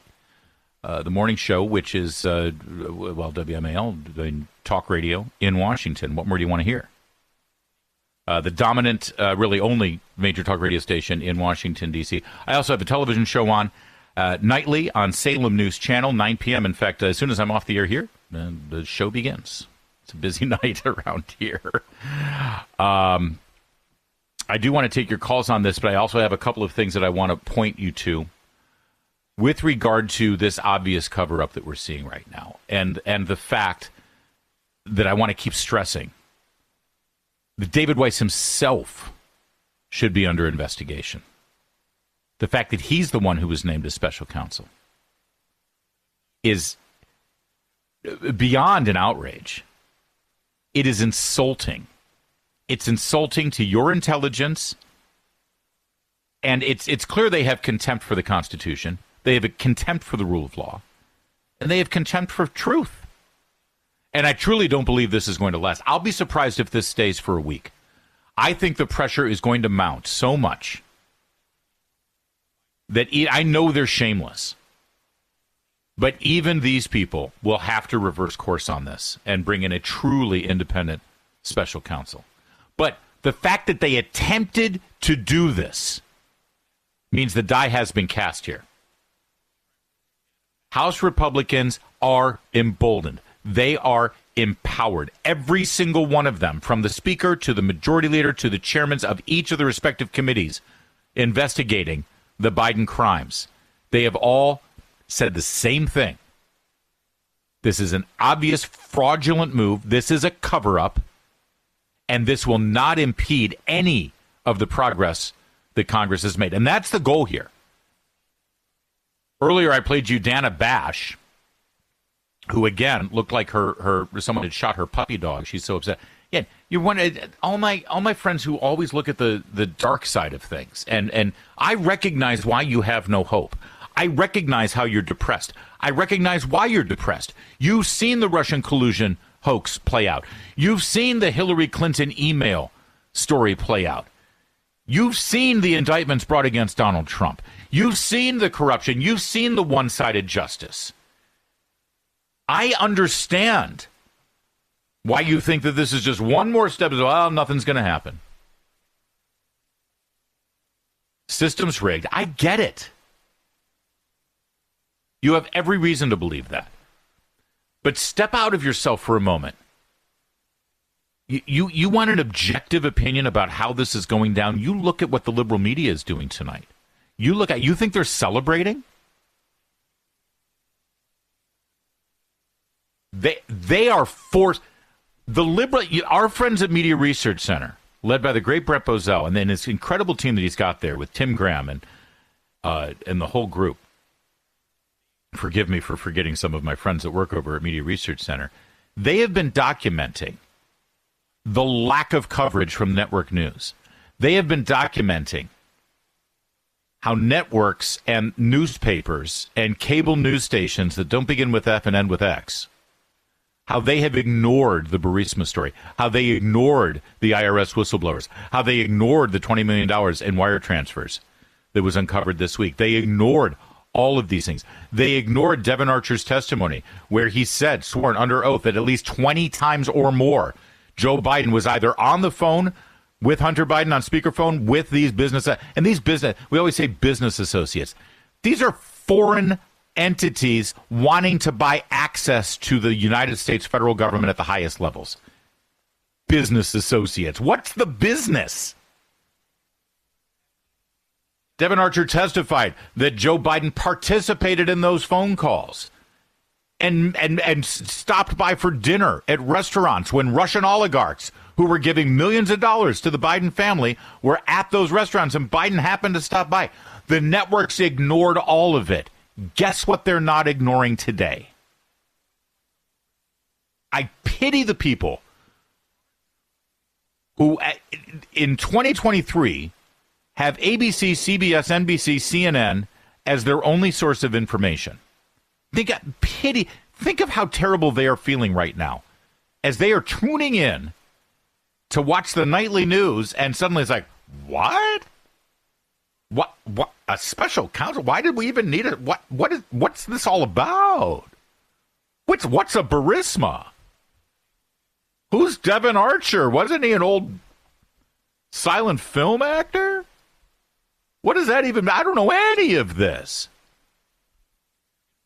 The morning show, which is, WMAL, talk radio in Washington. What more do you want to hear? the dominant, really only major talk radio station in Washington, D.C. I also have a television show on nightly on Salem News Channel, 9 p.m. In fact, as soon as I'm off the air here, the show begins. It's a busy night around here. I do want to take your calls on this, but I also have a couple of things that I want to point you to with regard to this obvious cover-up that we're seeing right now, and the fact that I want to keep stressing that David Weiss himself should be under investigation. The fact that he's the one who was named as special counsel is beyond an outrage. It is insulting. It's insulting to your intelligence, and it's clear they have contempt for the Constitution. They have a contempt for the rule of law, and they have contempt for truth. And I truly don't believe this is going to last. I'll be surprised if this stays for a week. I think the pressure is going to mount so much that I know they're shameless. But even these people will have to reverse course on this and bring in a truly independent special counsel. But the fact that they attempted to do this means the die has been cast here. House Republicans are emboldened. They are empowered. Every single one of them, from the Speaker to the Majority Leader to the chairmen of each of the respective committees investigating the Biden crimes, they have all said the same thing. This is an obvious fraudulent move. This is a cover-up. And this will not impede any of the progress that Congress has made. And that's the goal here. Earlier, I played you Dana Bash, who, again, looked like someone had shot her puppy dog. She's so upset. Yeah, you want all my friends who always look at the dark side of things. And I recognize why you have no hope. I recognize how you're depressed. I recognize why you're depressed. You've seen the Russian collusion hoax play out. You've seen the Hillary Clinton email story play out. You've seen the indictments brought against Donald Trump. You've seen the corruption. You've seen the one-sided justice. I understand why you think that this is just one more step. Well, nothing's going to happen. System's rigged. I get it. You have every reason to believe that. But step out of yourself for a moment. You want an objective opinion about how this is going down? You look at what the liberal media is doing tonight. You think they're celebrating? They are forced. Our friends at Media Research Center, led by the great Brett Bozell, and then his incredible team that he's got there with Tim Graham and the whole group. Forgive me for forgetting some of my friends that work over at Media Research Center. They have been documenting the lack of coverage from network news. They have been documenting how networks and newspapers and cable news stations that don't begin with F and end with X, how they have ignored the Burisma story, how they ignored the IRS whistleblowers, how they ignored the $20 million in wire transfers that was uncovered this week. They ignored all of these things. They ignored Devin Archer's testimony, where he said, sworn under oath, that at least 20 times or more, Joe Biden was either on the phone with Hunter Biden on speakerphone with these business, and these business, we always say business associates. These are foreign entities wanting to buy access to the United States federal government at the highest levels. Business associates. What's the business? Devin Archer testified that Joe Biden participated in those phone calls and stopped by for dinner at restaurants when Russian oligarchs who were giving millions of dollars to the Biden family were at those restaurants, and Biden happened to stop by. The networks ignored all of it. Guess what they're not ignoring today? I pity the people who, in 2023, have ABC, CBS, NBC, CNN as their only source of information. Think of how terrible they are feeling right now as they are tuning in to watch the nightly news, and suddenly it's like, what? What a special counsel? Why did we even need it? What's this all about? What's a Burisma? Who's Devin Archer? Wasn't he an old Silent film actor? What does that even mean? I don't know any of this.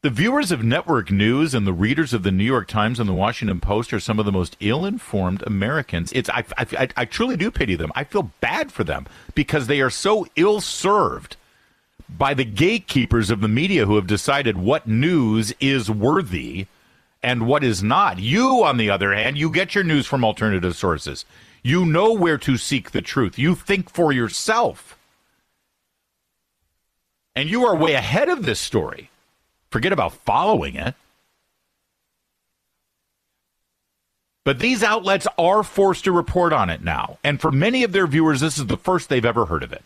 The viewers of network news and the readers of the New York Times and the Washington Post are some of the most ill-informed Americans. I truly do pity them. I feel bad for them because they are so ill-served by the gatekeepers of the media who have decided what news is worthy and what is not. You, on the other hand, you get your news from alternative sources. You know where to seek the truth. You think for yourself. And you are way ahead of this story. Forget about following it. But these outlets are forced to report on it now. And for many of their viewers, this is the first they've ever heard of it.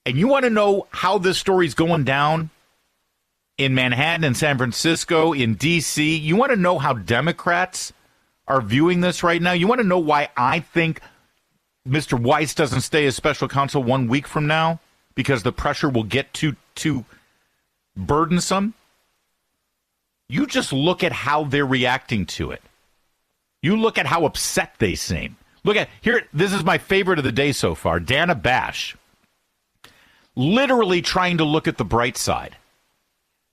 And you want to know how this story's going down in Manhattan, in San Francisco, in D.C.? You want to know how Democrats are viewing this right now? You want to know why I think Mr. Weiss doesn't stay as special counsel 1 week from now? Because the pressure will get too burdensome? You just look at how they're reacting to it. You look at how upset they seem. Look at, here, this is my favorite of the day so far, Dana Bash. Literally trying to look at the bright side.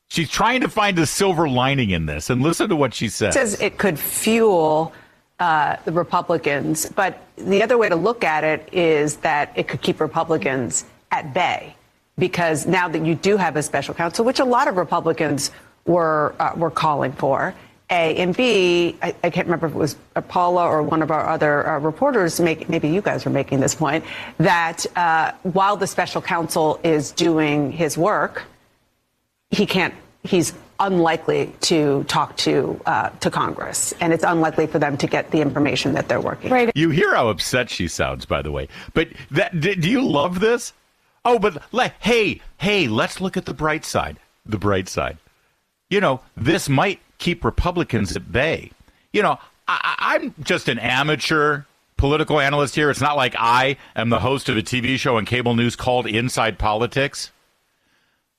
She's trying to find a silver lining in this, and listen to what she says. It says it could fuel the Republicans, but the other way to look at it is that it could keep Republicans at bay, because now that you do have a special counsel, which a lot of Republicans were calling for, A, and B, I can't remember if it was Paula or one of our other reporters, maybe you guys were making this point, that while the special counsel is doing his work, he's unlikely to talk to Congress, and it's unlikely for them to get the information that they're working. Right. You hear how upset she sounds, by the way. But do you love this? Oh, but hey, let's look at the bright side. The bright side. You know, this might keep Republicans at bay. You know, I'm just an amateur political analyst here. It's not like I am the host of a TV show on cable news called Inside Politics.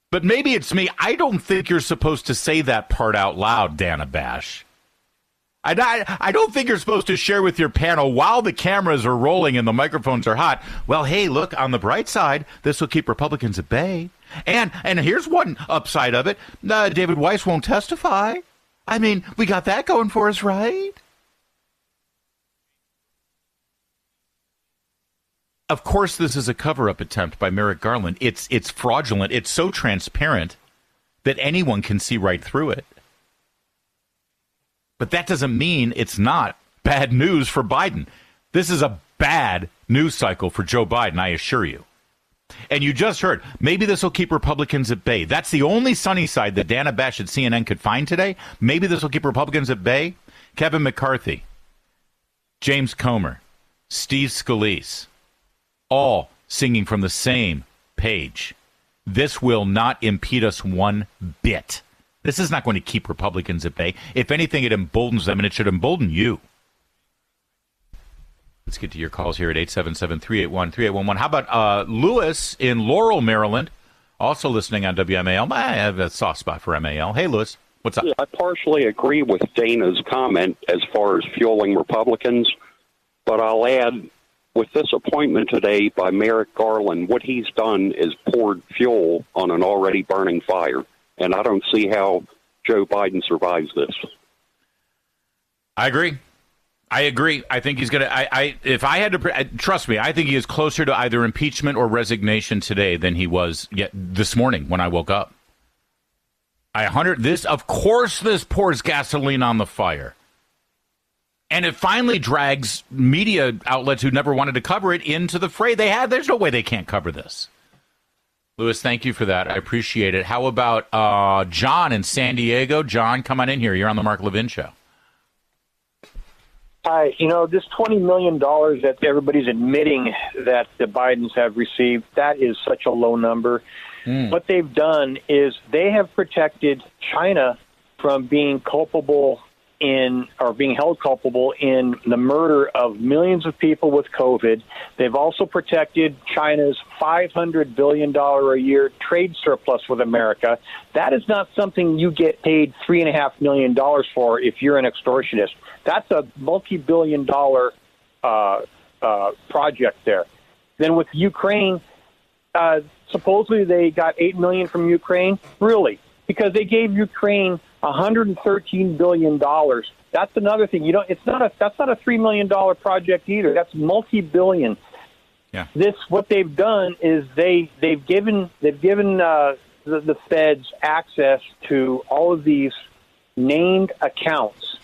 But maybe it's me. I don't think you're supposed to say that part out loud, Dana Bash. I don't think you're supposed to share with your panel while the cameras are rolling and the microphones are hot. Well, hey, look, on the bright side, this will keep Republicans at bay. And here's one upside of it. David Weiss won't testify. I mean, we got that going for us, right? Of course, this is a cover-up attempt by Merrick Garland. It's fraudulent. It's so transparent that anyone can see right through it. But that doesn't mean it's not bad news for Biden. This is a bad news cycle for Joe Biden, I assure you. And you just heard, maybe this will keep Republicans at bay. That's the only sunny side that Dana Bash at CNN could find today. Maybe this will keep Republicans at bay. Kevin McCarthy, James Comer, Steve Scalise, all singing from the same page. This will not impede us one bit. This is not going to keep Republicans at bay. If anything, it emboldens them, and it should embolden you. Let's get to your calls here at 877-381-3811. How about Lewis in Laurel, Maryland, also listening on WMAL. I have a soft spot for MAL. Hey, Lewis, what's up? Yeah, I partially agree with Dana's comment as far as fueling Republicans, but I'll add, with this appointment today by Merrick Garland, what he's done is poured fuel on an already burning fire. And I don't see how Joe Biden survives this. I agree. I think he's going to, if I had to, trust me, I think he is closer to either impeachment or resignation today than he was this morning when I woke up. Of course this pours gasoline on the fire. And it finally drags media outlets who never wanted to cover it into the fray. There's no way they can't cover this. Lewis, thank you for that. I appreciate it. How about John in San Diego? John, come on in here. You're on the Mark Levin Show. Hi. This $20 million that everybody's admitting that the Bidens have received, that is such a low number. What they've done is they have protected China from being culpable being held culpable in the murder of millions of people with COVID. They've also protected China's $500 billion a year trade surplus with America. That is not something you get paid $3.5 million for if you're an extortionist. That's a multi-billion-dollar project there. Then with Ukraine, supposedly they got $8 million from Ukraine. Really? Because they gave Ukraine $113 billion. That's another thing. That's not a $3 million project either. That's multi-billion. Yeah. What they've done is they've given the feds access to all of these named accounts.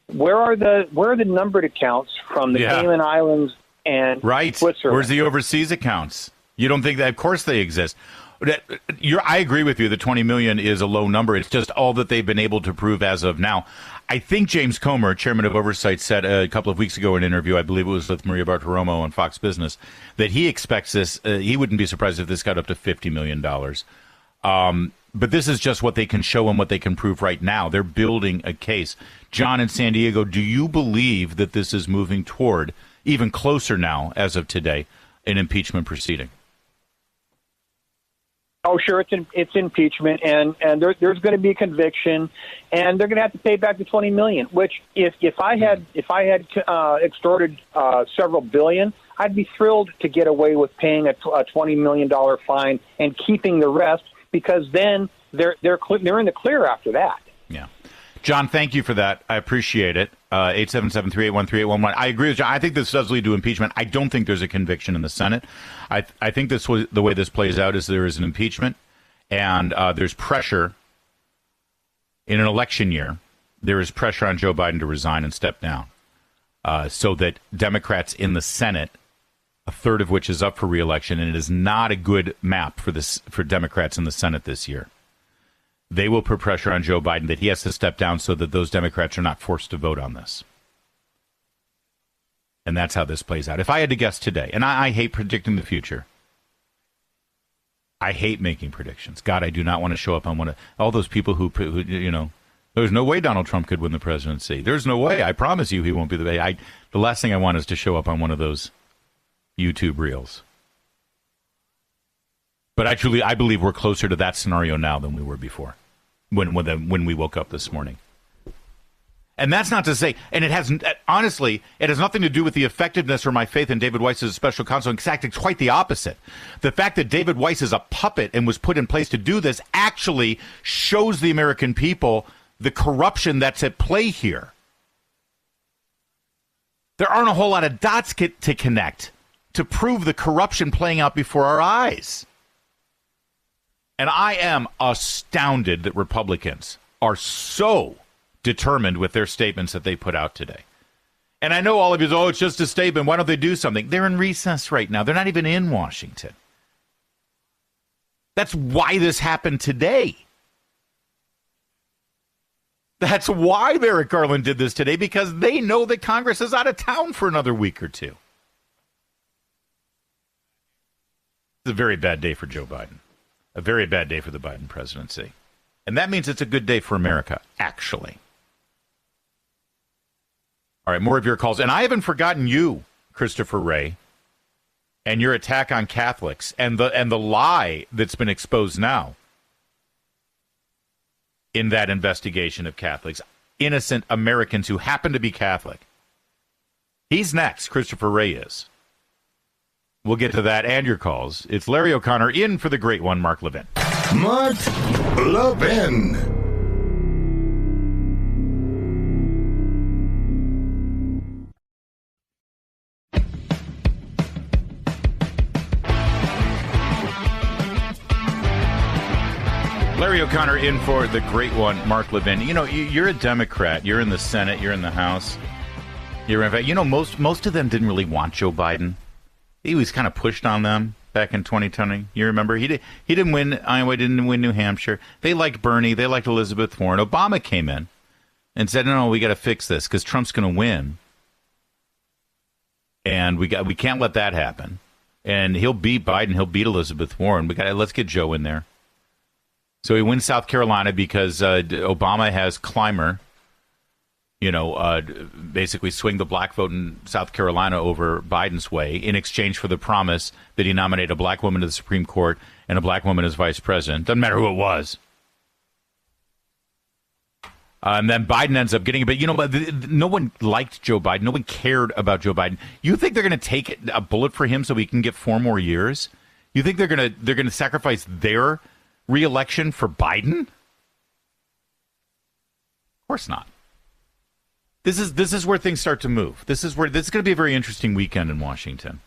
Where are the numbered accounts from the Cayman Islands and Switzerland? Where's the overseas accounts? You don't think that? Of course they exist. I agree with you. The 20 million is a low number. It's just all that they've been able to prove as of now. I think James Comer, chairman of Oversight, said a couple of weeks ago in an interview, I believe it was with Maria Bartiromo on Fox Business, that he expects this. He wouldn't be surprised if this got up to $50 million. But this is just what they can show and what they can prove right now. They're building a case. John in San Diego, do you believe that this is moving toward, even closer now as of today, an impeachment proceeding? Oh, sure, it's impeachment, and there's going to be a conviction, and they're going to have to pay back the $20 million. Which, if I had extorted several billion, I'd be thrilled to get away with paying a $20 million fine and keeping the rest, because then they're in the clear after that. Yeah. John, thank you for that. I appreciate it. 877-381-3811. I agree with John. I think this does lead to impeachment. I don't think there's a conviction in the Senate. I think the way this plays out is there is an impeachment, and there's pressure in an election year. There is pressure on Joe Biden to resign and step down, so that Democrats in the Senate, a third of which is up for re-election, and it is not a good map for Democrats in the Senate this year. They will put pressure on Joe Biden that he has to step down so that those Democrats are not forced to vote on this. And that's how this plays out. If I had to guess today, and I hate predicting the future. I hate making predictions. God, I do not want to show up on one of all those people who there's no way Donald Trump could win the presidency. There's no way. I promise you he won't be the last thing I want is to show up on one of those YouTube reels. But I believe we're closer to that scenario now than we were before. When we woke up this morning. And that's not to say, and it has nothing to do with the effectiveness or my faith in David Weiss as a special counsel. In fact, it's quite the opposite. The fact that David Weiss is a puppet and was put in place to do this actually shows the American people the corruption that's at play here. There aren't a whole lot of dots to connect to prove the corruption playing out before our eyes. And I am astounded that Republicans are so determined with their statements that they put out today. And I know all of you say, it's just a statement. Why don't they do something? They're in recess right now. They're not even in Washington. That's why this happened today. That's why Merrick Garland did this today, because they know that Congress is out of town for another week or two. It's a very bad day for Joe Biden. A very bad day for the Biden presidency. And that means it's a good day for America, actually. All right, more of your calls. And I haven't forgotten you, Christopher Wray, and your attack on Catholics and the lie that's been exposed now in that investigation of Catholics. Innocent Americans who happen to be Catholic. He's next. Christopher Wray is. We'll get to that and your calls. It's Larry O'Connor in for the great one, Mark Levin. Mark Levin. Larry O'Connor in for the great one, Mark Levin. You know, you're a Democrat. You're in the Senate. You're in the House. Most of them didn't really want Joe Biden. He was kind of pushed on them back in 2020. You remember? He didn't win Iowa, didn't win New Hampshire. They liked Bernie. They liked Elizabeth Warren. Obama came in and said, no, we got to fix this because Trump's going to win. And we can't let that happen. And he'll beat Biden. He'll beat Elizabeth Warren. Let's get Joe in there. So he wins South Carolina because Obama has Clymer, basically swing the black vote in South Carolina over Biden's way in exchange for the promise that he nominate a black woman to the Supreme Court and a black woman as vice president. Doesn't matter who it was. And then Biden ends up getting it. But, no one liked Joe Biden. No one cared about Joe Biden. You think they're going to take a bullet for him so he can get 4 more years? You think they're going to sacrifice their re-election for Biden? Of course not. This is where things start to move. This is going to be a very interesting weekend in Washington.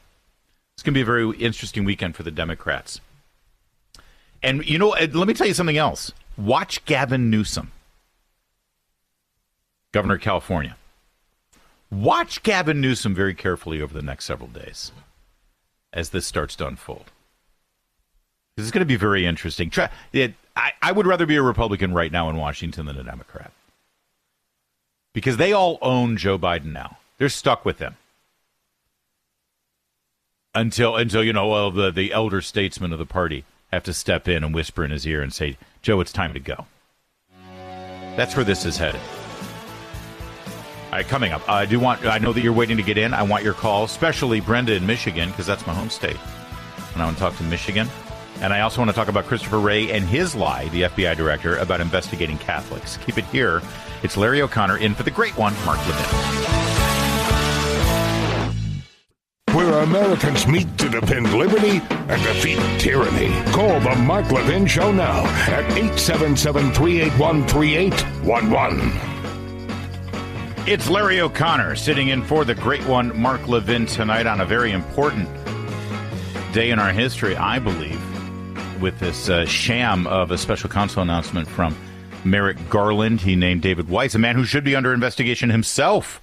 It's going to be a very interesting weekend for the Democrats. And, let me tell you something else. Watch Gavin Newsom, Governor of California. Watch Gavin Newsom very carefully over the next several days as this starts to unfold. This is going to be very interesting. I would rather be a Republican right now in Washington than a Democrat. Because they all own Joe Biden now. They're stuck with him. Until the elder statesmen of the party have to step in and whisper in his ear and say, Joe, it's time to go. That's where this is headed. All right, coming up, I know that you're waiting to get in. I want your call, especially Brenda in Michigan, because that's my home state. And I want to talk to Michigan. And I also want to talk about Christopher Wray and his lie, the FBI director, about investigating Catholics. Keep it here. It's Larry O'Connor in for the great one, Mark Levin. Where Americans meet to defend liberty and defeat tyranny. Call the Mark Levin Show now at 877-381-3811. It's Larry O'Connor sitting in for the great one, Mark Levin, tonight on a very important day in our history, I believe, with this sham of a special counsel announcement from Merrick Garland. He named David Weiss, a man who should be under investigation himself,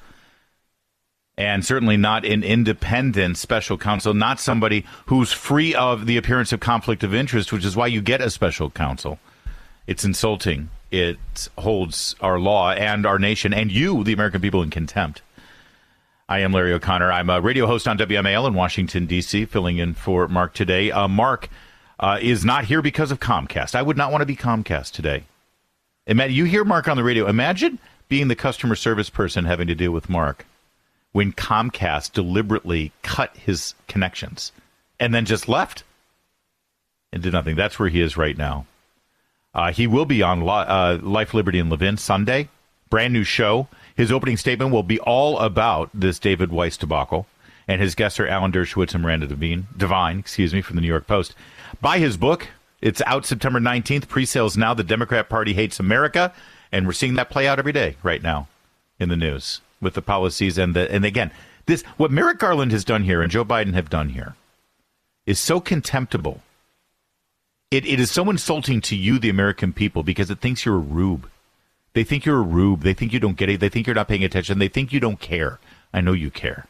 and certainly not an independent special counsel, not somebody who's free of the appearance of conflict of interest, which is why you get a special counsel. It's insulting. It holds our law and our nation and you, the American people, in contempt. I am Larry O'Connor. I'm a radio host on WMAL in Washington, D.C., filling in for Mark today. Mark is not here because of Comcast. I would not want to be Comcast today. You hear Mark on the radio. Imagine being the customer service person having to deal with Mark when Comcast deliberately cut his connections and then just left and did nothing. That's where he is right now. He will be on Life, Liberty, and Levin Sunday. Brand new show. His opening statement will be all about this David Weiss debacle. And his guests are Alan Dershowitz and Miranda Devine, from the New York Post. Buy his book. It's out September 19th. Pre-sales now. The Democrat Party hates America. And we're seeing that play out every day right now in the news with the policies. And again, what Merrick Garland has done here and Joe Biden have done here is so contemptible. It is so insulting to you, the American people, because it thinks you're a rube. They think you're a rube. They think you don't get it. They think you're not paying attention. They think you don't care. I know you care.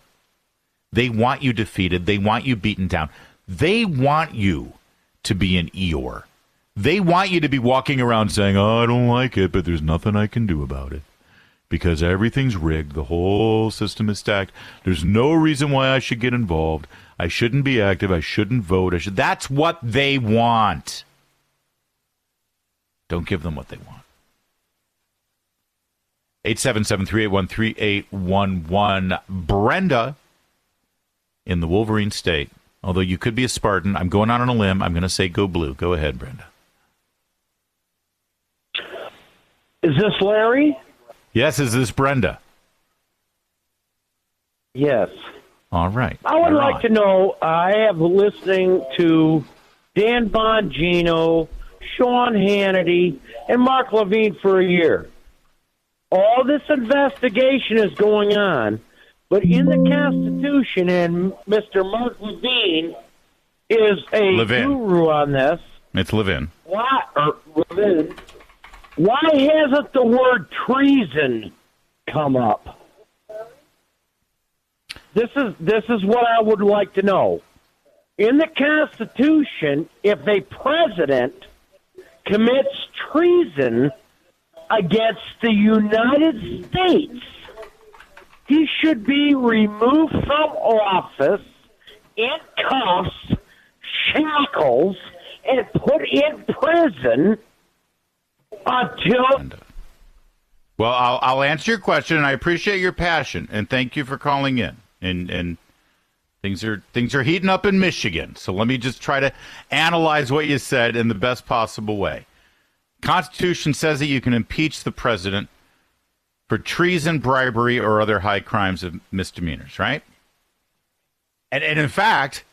They want you defeated. They want you beaten down. They want you to be an Eeyore. They want you to be walking around saying, I don't like it, but there's nothing I can do about it. Because everything's rigged. The whole system is stacked. There's no reason why I should get involved. I shouldn't be active. I shouldn't vote. That's what they want. Don't give them what they want. 877-381-3811. Brenda in the Wolverine State. Although you could be a Spartan. I'm going out on a limb. I'm going to say go blue. Go ahead, Brenda. Is this Larry? Yes, is this Brenda? Yes. All right. I would like to know, I have listening to Dan Bongino, Sean Hannity, and Mark Levin for a year. All this investigation is going on, but in the Constitution, and Mr. Mark Levin is a guru on this. It's Levin. Levin. Why hasn't the word treason come up? This is what I would like to know. In the Constitution, if a president commits treason against the United States, he should be removed from office in cuffs, shackles, and put in prison until... Well, I'll answer your question, and I appreciate your passion, and thank you for calling in. And things are heating up in Michigan, so let me just try to analyze what you said in the best possible way. Constitution says that you can impeach the president for treason, bribery, or other high crimes of misdemeanors, right? And in fact,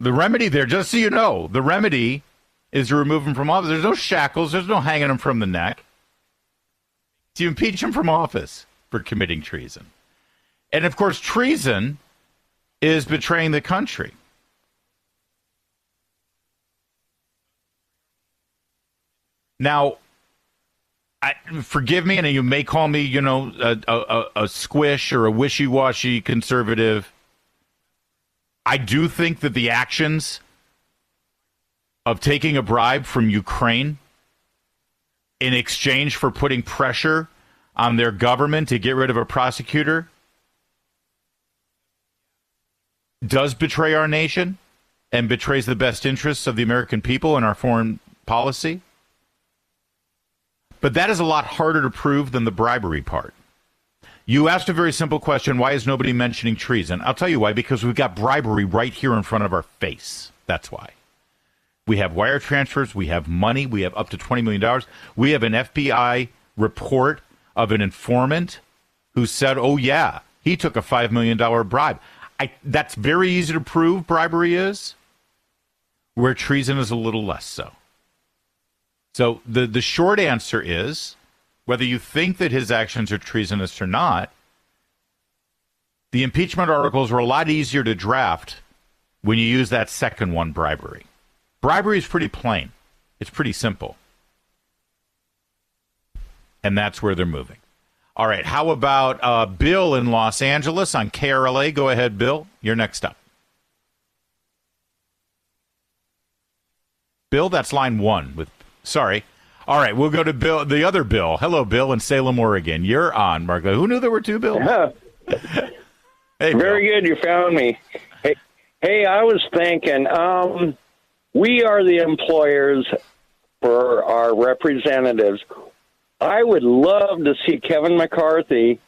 the remedy there, just so you know, the remedy is to remove him from office. There's no shackles. There's no hanging him from the neck. You impeach him from office for committing treason. And, of course, treason is betraying the country. Now, forgive me, and you may call me, a squish or a wishy-washy conservative. I do think that the actions of taking a bribe from Ukraine in exchange for putting pressure on their government to get rid of a prosecutor does betray our nation and betrays the best interests of the American people and our foreign policy. But that is a lot harder to prove than the bribery part. You asked a very simple question, why is nobody mentioning treason? I'll tell you why, because we've got bribery right here in front of our face. That's why. We have wire transfers, we have money, we have up to $20 million. We have an FBI report of an informant who said, oh yeah, he took a $5 million bribe. That's very easy to prove, bribery is, where treason is a little less so. So the short answer is, whether you think that his actions are treasonous or not, the impeachment articles were a lot easier to draft when you use that second one, bribery. Bribery is pretty plain. It's pretty simple. And that's where they're moving. All right, how about Bill in Los Angeles on KRLA? Go ahead, Bill. You're next up. Bill, that's line one. Sorry. All right, we'll go to Bill, the other Bill. Hello, Bill in Salem, Oregon. You're on, Mark. Who knew there were two Bills? Hey, very good. You found me. Hey, I was thinking, we are the employers for our representatives. I would love to see Kevin McCarthy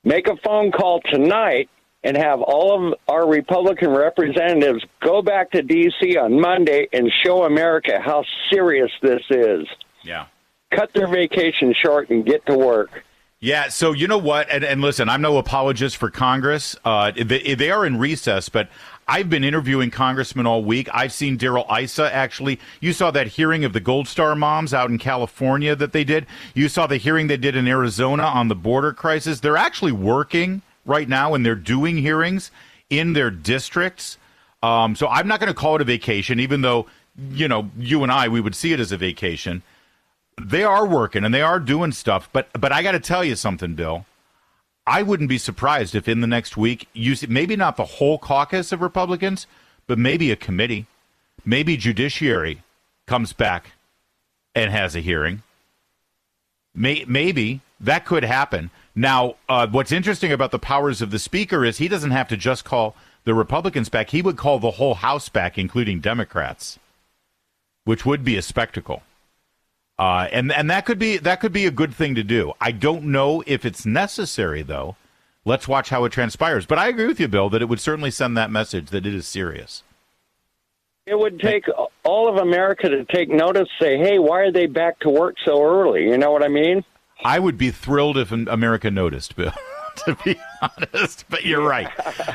make a phone call tonight and have all of our Republican representatives go back to D.C. on Monday and show America how serious this is. Yeah. Cut their vacation short and get to work. Yeah, so you know what? And listen, I'm no apologist for Congress. They are in recess, but I've been interviewing congressmen all week. I've seen Darrell Issa, actually. You saw that hearing of the Gold Star moms out in California that they did. You saw the hearing they did in Arizona on the border crisis. They're actually working right now, and they're doing hearings in their districts. So I'm not going to call it a vacation, even though, you and I, we would see it as a vacation. They are working, and they are doing stuff. But I got to tell you something, Bill. I wouldn't be surprised if in the next week, you see, maybe not the whole caucus of Republicans, but maybe a committee, maybe Judiciary comes back and has a hearing. Maybe that could happen. Now, what's interesting about the powers of the Speaker is he doesn't have to just call the Republicans back. He would call the whole House back, including Democrats, which would be a spectacle. And that could be a good thing to do. I don't know if it's necessary, though. Let's watch how it transpires. But I agree with you, Bill, that it would certainly send that message that it is serious. It would take all of America to take notice, say, hey, why are they back to work so early? You know what I mean? I would be thrilled if America noticed, Bill, to be honest. But you're right.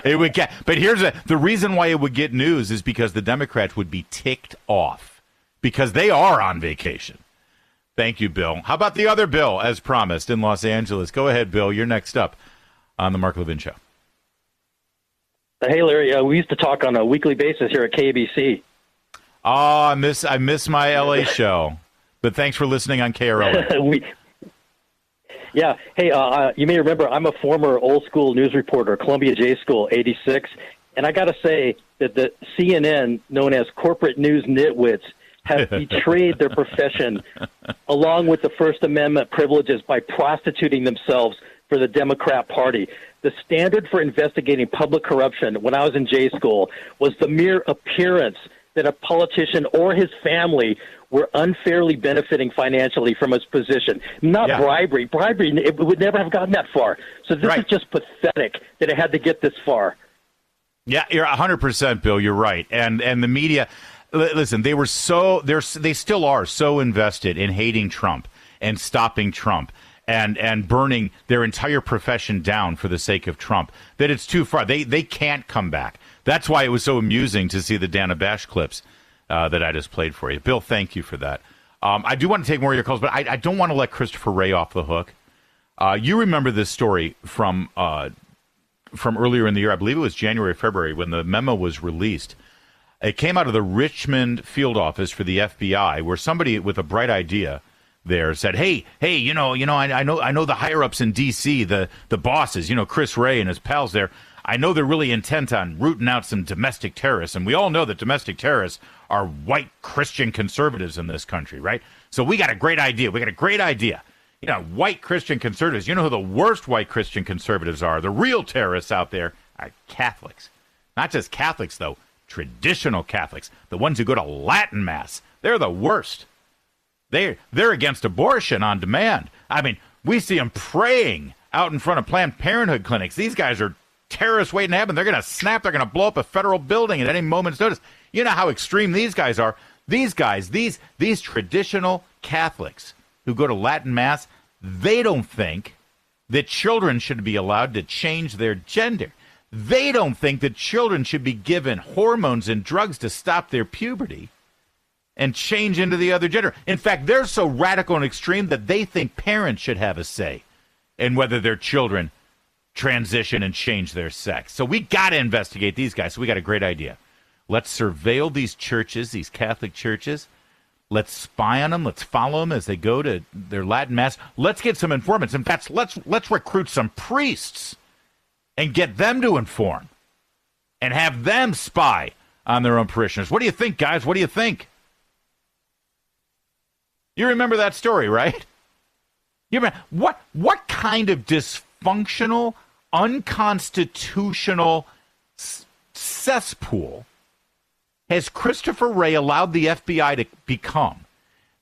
It would get. But here's the reason why it would get news is because the Democrats would be ticked off because they are on vacation. Thank you, Bill. How about the other Bill, as promised, in Los Angeles? Go ahead, Bill. You're next up on the Mark Levin Show. Hey, Larry. We used to talk on a weekly basis here at KBC. Oh, I miss my L.A. show. But thanks for listening on KRLA. Yeah. Hey, you may remember I'm a former old school news reporter, Columbia J School, 86. And I got to say that the CNN, known as corporate news nitwits, have betrayed their profession along with the First Amendment privileges by prostituting themselves for the Democrat Party. The standard for investigating public corruption when I was in J School was the mere appearance that a politician or his family were unfairly benefiting financially from his position. Not bribery. Bribery, it would never have gotten that far. So this is just pathetic that it had to get this far. Yeah, you're 100%, Bill. You're right. And the media... Listen, they still are so invested in hating Trump and stopping Trump and burning their entire profession down for the sake of Trump, that it's too far. They can't come back. That's why it was so amusing to see the Dana Bash clips that I just played for you. Bill, thank you for that. I do want to take more of your calls, but I don't want to let Christopher Wray off the hook. You remember this story from earlier in the year. I believe it was January, February, when the memo was released. It came out of the Richmond field office for the FBI, where somebody with a bright idea there said, hey, I know the higher ups in D.C., the bosses, Chris Wray and his pals there. I know they're really intent on rooting out some domestic terrorists, and we all know that domestic terrorists are white Christian conservatives in this country, right? So we got a great idea. White Christian conservatives. You know who the worst white Christian conservatives are? The real terrorists out there are Catholics. Not just Catholics, though. Traditional Catholics. The ones who go to Latin Mass. They're the worst. They're against abortion on demand. I mean, we see them praying out in front of Planned Parenthood clinics. These guys are terrorists waiting to happen. They're going to snap. They're going to blow up a federal building at any moment's notice. You know how extreme these guys are. These guys, these traditional Catholics who go to Latin Mass, they don't think that children should be allowed to change their gender. They don't think that children should be given hormones and drugs to stop their puberty and change into the other gender. In fact, they're so radical and extreme that they think parents should have a say in whether their children transition and change their sex. So we got to investigate these guys. So we got a great idea. Let's surveil these churches, these Catholic churches. Let's spy on them. Let's follow them as they go to their Latin Mass. Let's get some informants. In fact, let's recruit some priests and get them to inform and have them spy on their own parishioners. What do you think, guys? What do you think? You remember that story, right? You remember what kind of dysfunctional, unconstitutional cesspool has Christopher Wray allowed the FBI to become,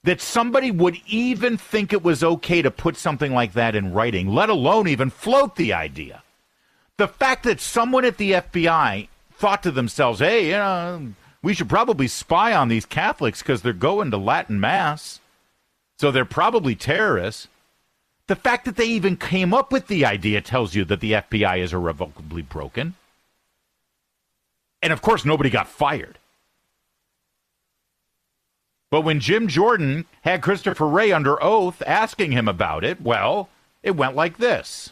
that somebody would even think it was okay to put something like that in writing, let alone even float the idea? The fact that someone at the FBI thought to themselves, hey, we should probably spy on these Catholics because they're going to Latin Mass, so they're probably terrorists. The fact that they even came up with the idea tells you that the FBI is irrevocably broken. And, of course, nobody got fired. But when Jim Jordan had Christopher Wray under oath asking him about it, well, it went like this.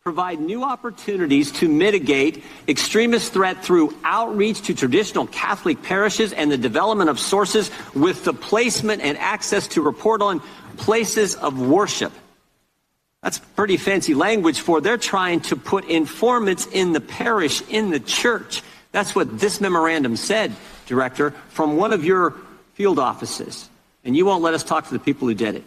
Provide new opportunities to mitigate extremist threat through outreach to traditional Catholic parishes and the development of sources with the placement and access to report on places of worship. That's pretty fancy language for they're trying to put informants in the parish, in the church. That's what this memorandum said, Director, from one of your field offices. And you won't let us talk to the people who did it.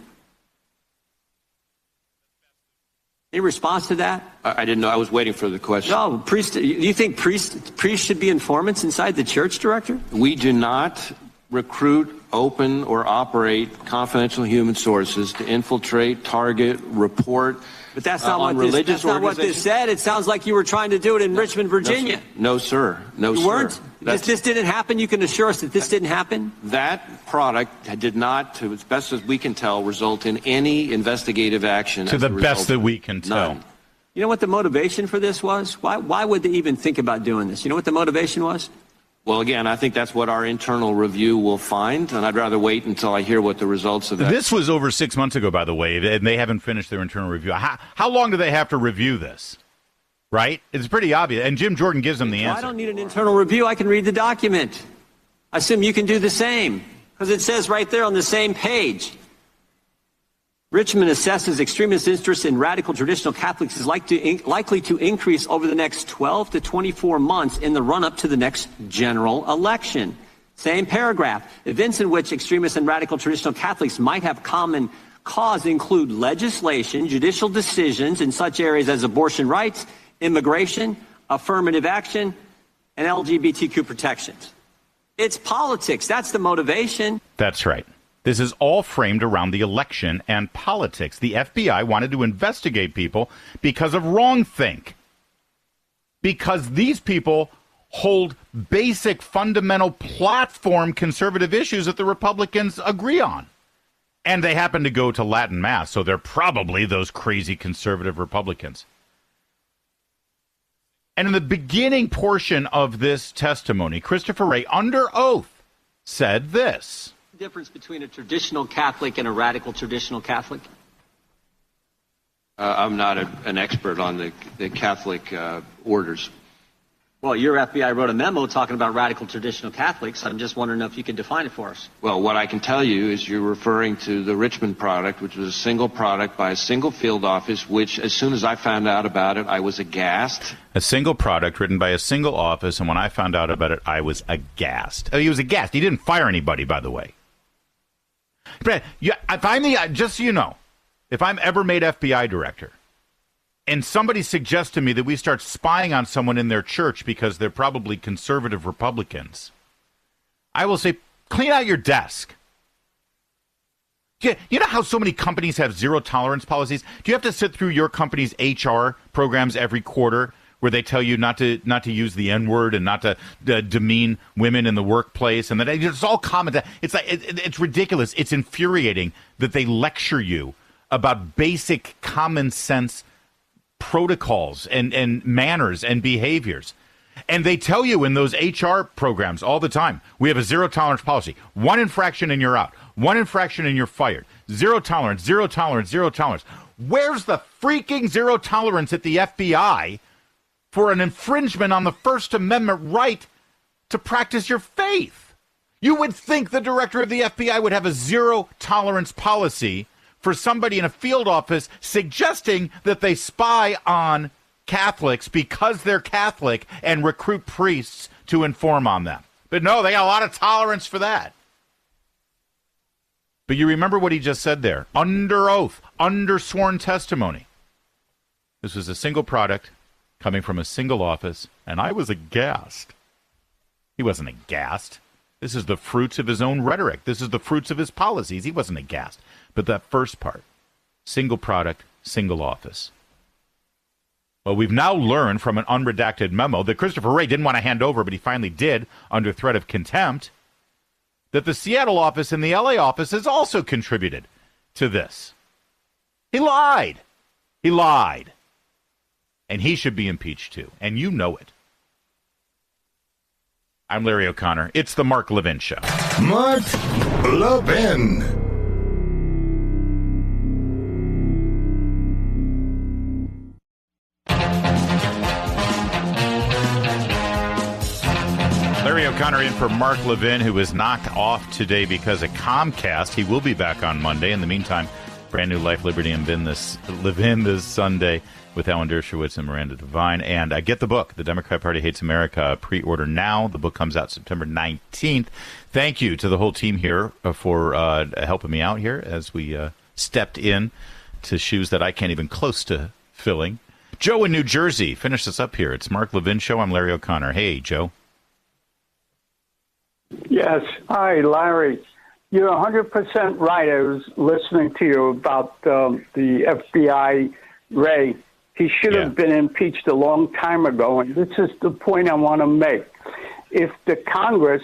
Any response to that? I didn't know. I was waiting for the question. No, you think priests should be informants inside the church, Director? We do not recruit, open, or operate confidential human sources to infiltrate, target, report. But that's not what this said. It sounds like you were trying to do it in Richmond, Virginia. No, sir. You weren't? This didn't happen? You can assure us that this didn't happen? That product did not, to as best as we can tell, result in any investigative action. To the best that we can tell. None. You know what the motivation for this was? Why would they even think about doing this? You know what the motivation was? Well, again, I think that's what our internal review will find, and I'd rather wait until I hear what the results of that. This was over 6 months ago, by the way, and they haven't finished their internal review. How long do they have to review this? Right? It's pretty obvious, and Jim Jordan gives them the answer. I don't need an internal review. I can read the document. I assume you can do the same, because it says right there on the same page. Richmond assesses extremist interest in radical traditional Catholics is likely to increase over the next 12 to 24 months in the run-up to the next general election. Same paragraph. Events in which extremist and radical traditional Catholics might have common cause include legislation, judicial decisions in such areas as abortion rights, immigration, affirmative action, and LGBTQ protections. It's politics. That's the motivation. That's right. This is all framed around the election and politics. The FBI wanted to investigate people because of wrongthink. Because these people hold basic, fundamental platform conservative issues that the Republicans agree on. And they happen to go to Latin Mass, so they're probably those crazy conservative Republicans. And in the beginning portion of this testimony, Christopher Wray, under oath, said this. Difference between a traditional Catholic and a radical traditional Catholic? I'm not an expert on the Catholic orders. Well, your FBI wrote a memo talking about radical traditional Catholics. I'm just wondering if you could define it for us. Well, what I can tell you is you're referring to the Richmond product, which was a single product by a single field office, which as soon as I found out about it, I was aghast. A single product written by a single office, and when I found out about it, I was aghast. Oh, he was aghast. He didn't fire anybody, by the way. But if I'm just so you know, if I'm ever made FBI director, and somebody suggests to me that we start spying on someone in their church because they're probably conservative Republicans, I will say, clean out your desk. You know how so many companies have zero tolerance policies? Do you have to sit through your company's HR programs every quarter where they tell you not to use the N-word and not to demean women in the workplace? And that it's all common. It's like it's ridiculous. It's infuriating that they lecture you about basic common sense protocols and manners and behaviors. And they tell you in those HR programs all the time, we have a zero tolerance policy. One infraction and you're out. One infraction and you're fired. Zero tolerance, zero tolerance, zero tolerance. Where's the freaking zero tolerance at the FBI for an infringement on the First Amendment right to practice your faith? You would think the director of the FBI would have a zero tolerance policy for somebody in a field office suggesting that they spy on Catholics because they're Catholic and recruit priests to inform on them. But no, they got a lot of tolerance for that. But you remember what he just said there. Under oath, under sworn testimony. This was a single product coming from a single office, and I was aghast. He wasn't aghast. This is the fruits of his own rhetoric. This is the fruits of his policies. He wasn't aghast. But that first part, single product, single office. Well, we've now learned from an unredacted memo that Christopher Wray didn't want to hand over, but he finally did under threat of contempt, that the Seattle office and the LA office has also contributed to this. He lied. He lied. And he should be impeached too. And you know it. I'm Larry O'Connor. It's the Mark Levin Show. Mark Levin. Larry O'Connor in for Mark Levin, who was knocked off today because of Comcast. He will be back on Monday. In the meantime, brand new Life, Liberty, and Levin this Sunday with Alan Dershowitz and Miranda Devine. And get the book, The Democrat Party Hates America. Pre-order now. The book comes out September 19th. Thank you to the whole team here for helping me out here as we stepped in to shoes that I can't even close to filling. Joe in New Jersey, finish this up here. It's Mark Levin Show. I'm Larry O'Connor. Hey, Joe. Yes. Hi, Larry. You're 100% right. I was listening to you about the FBI Ray. He should have been impeached a long time ago, and this is the point I want to make. If the Congress,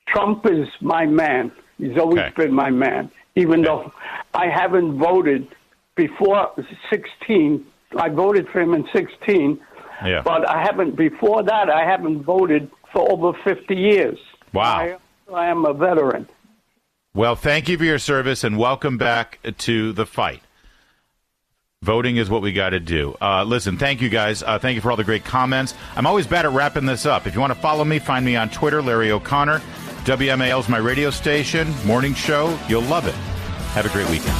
Trump is my man. He's always been my man, even though I haven't voted before 16. I voted for him in 16, but I haven't, before that, I haven't voted for over 50 years. Wow. I am a veteran. Well, thank you for your service, and welcome back to the fight. Voting is what we got to do. Listen, thank you guys. Thank you for all the great comments. I'm always bad at wrapping this up. If you want to follow me, find me on Twitter, Larry O'Connor. WMAL is my radio station, morning show. You'll love it. Have a great weekend.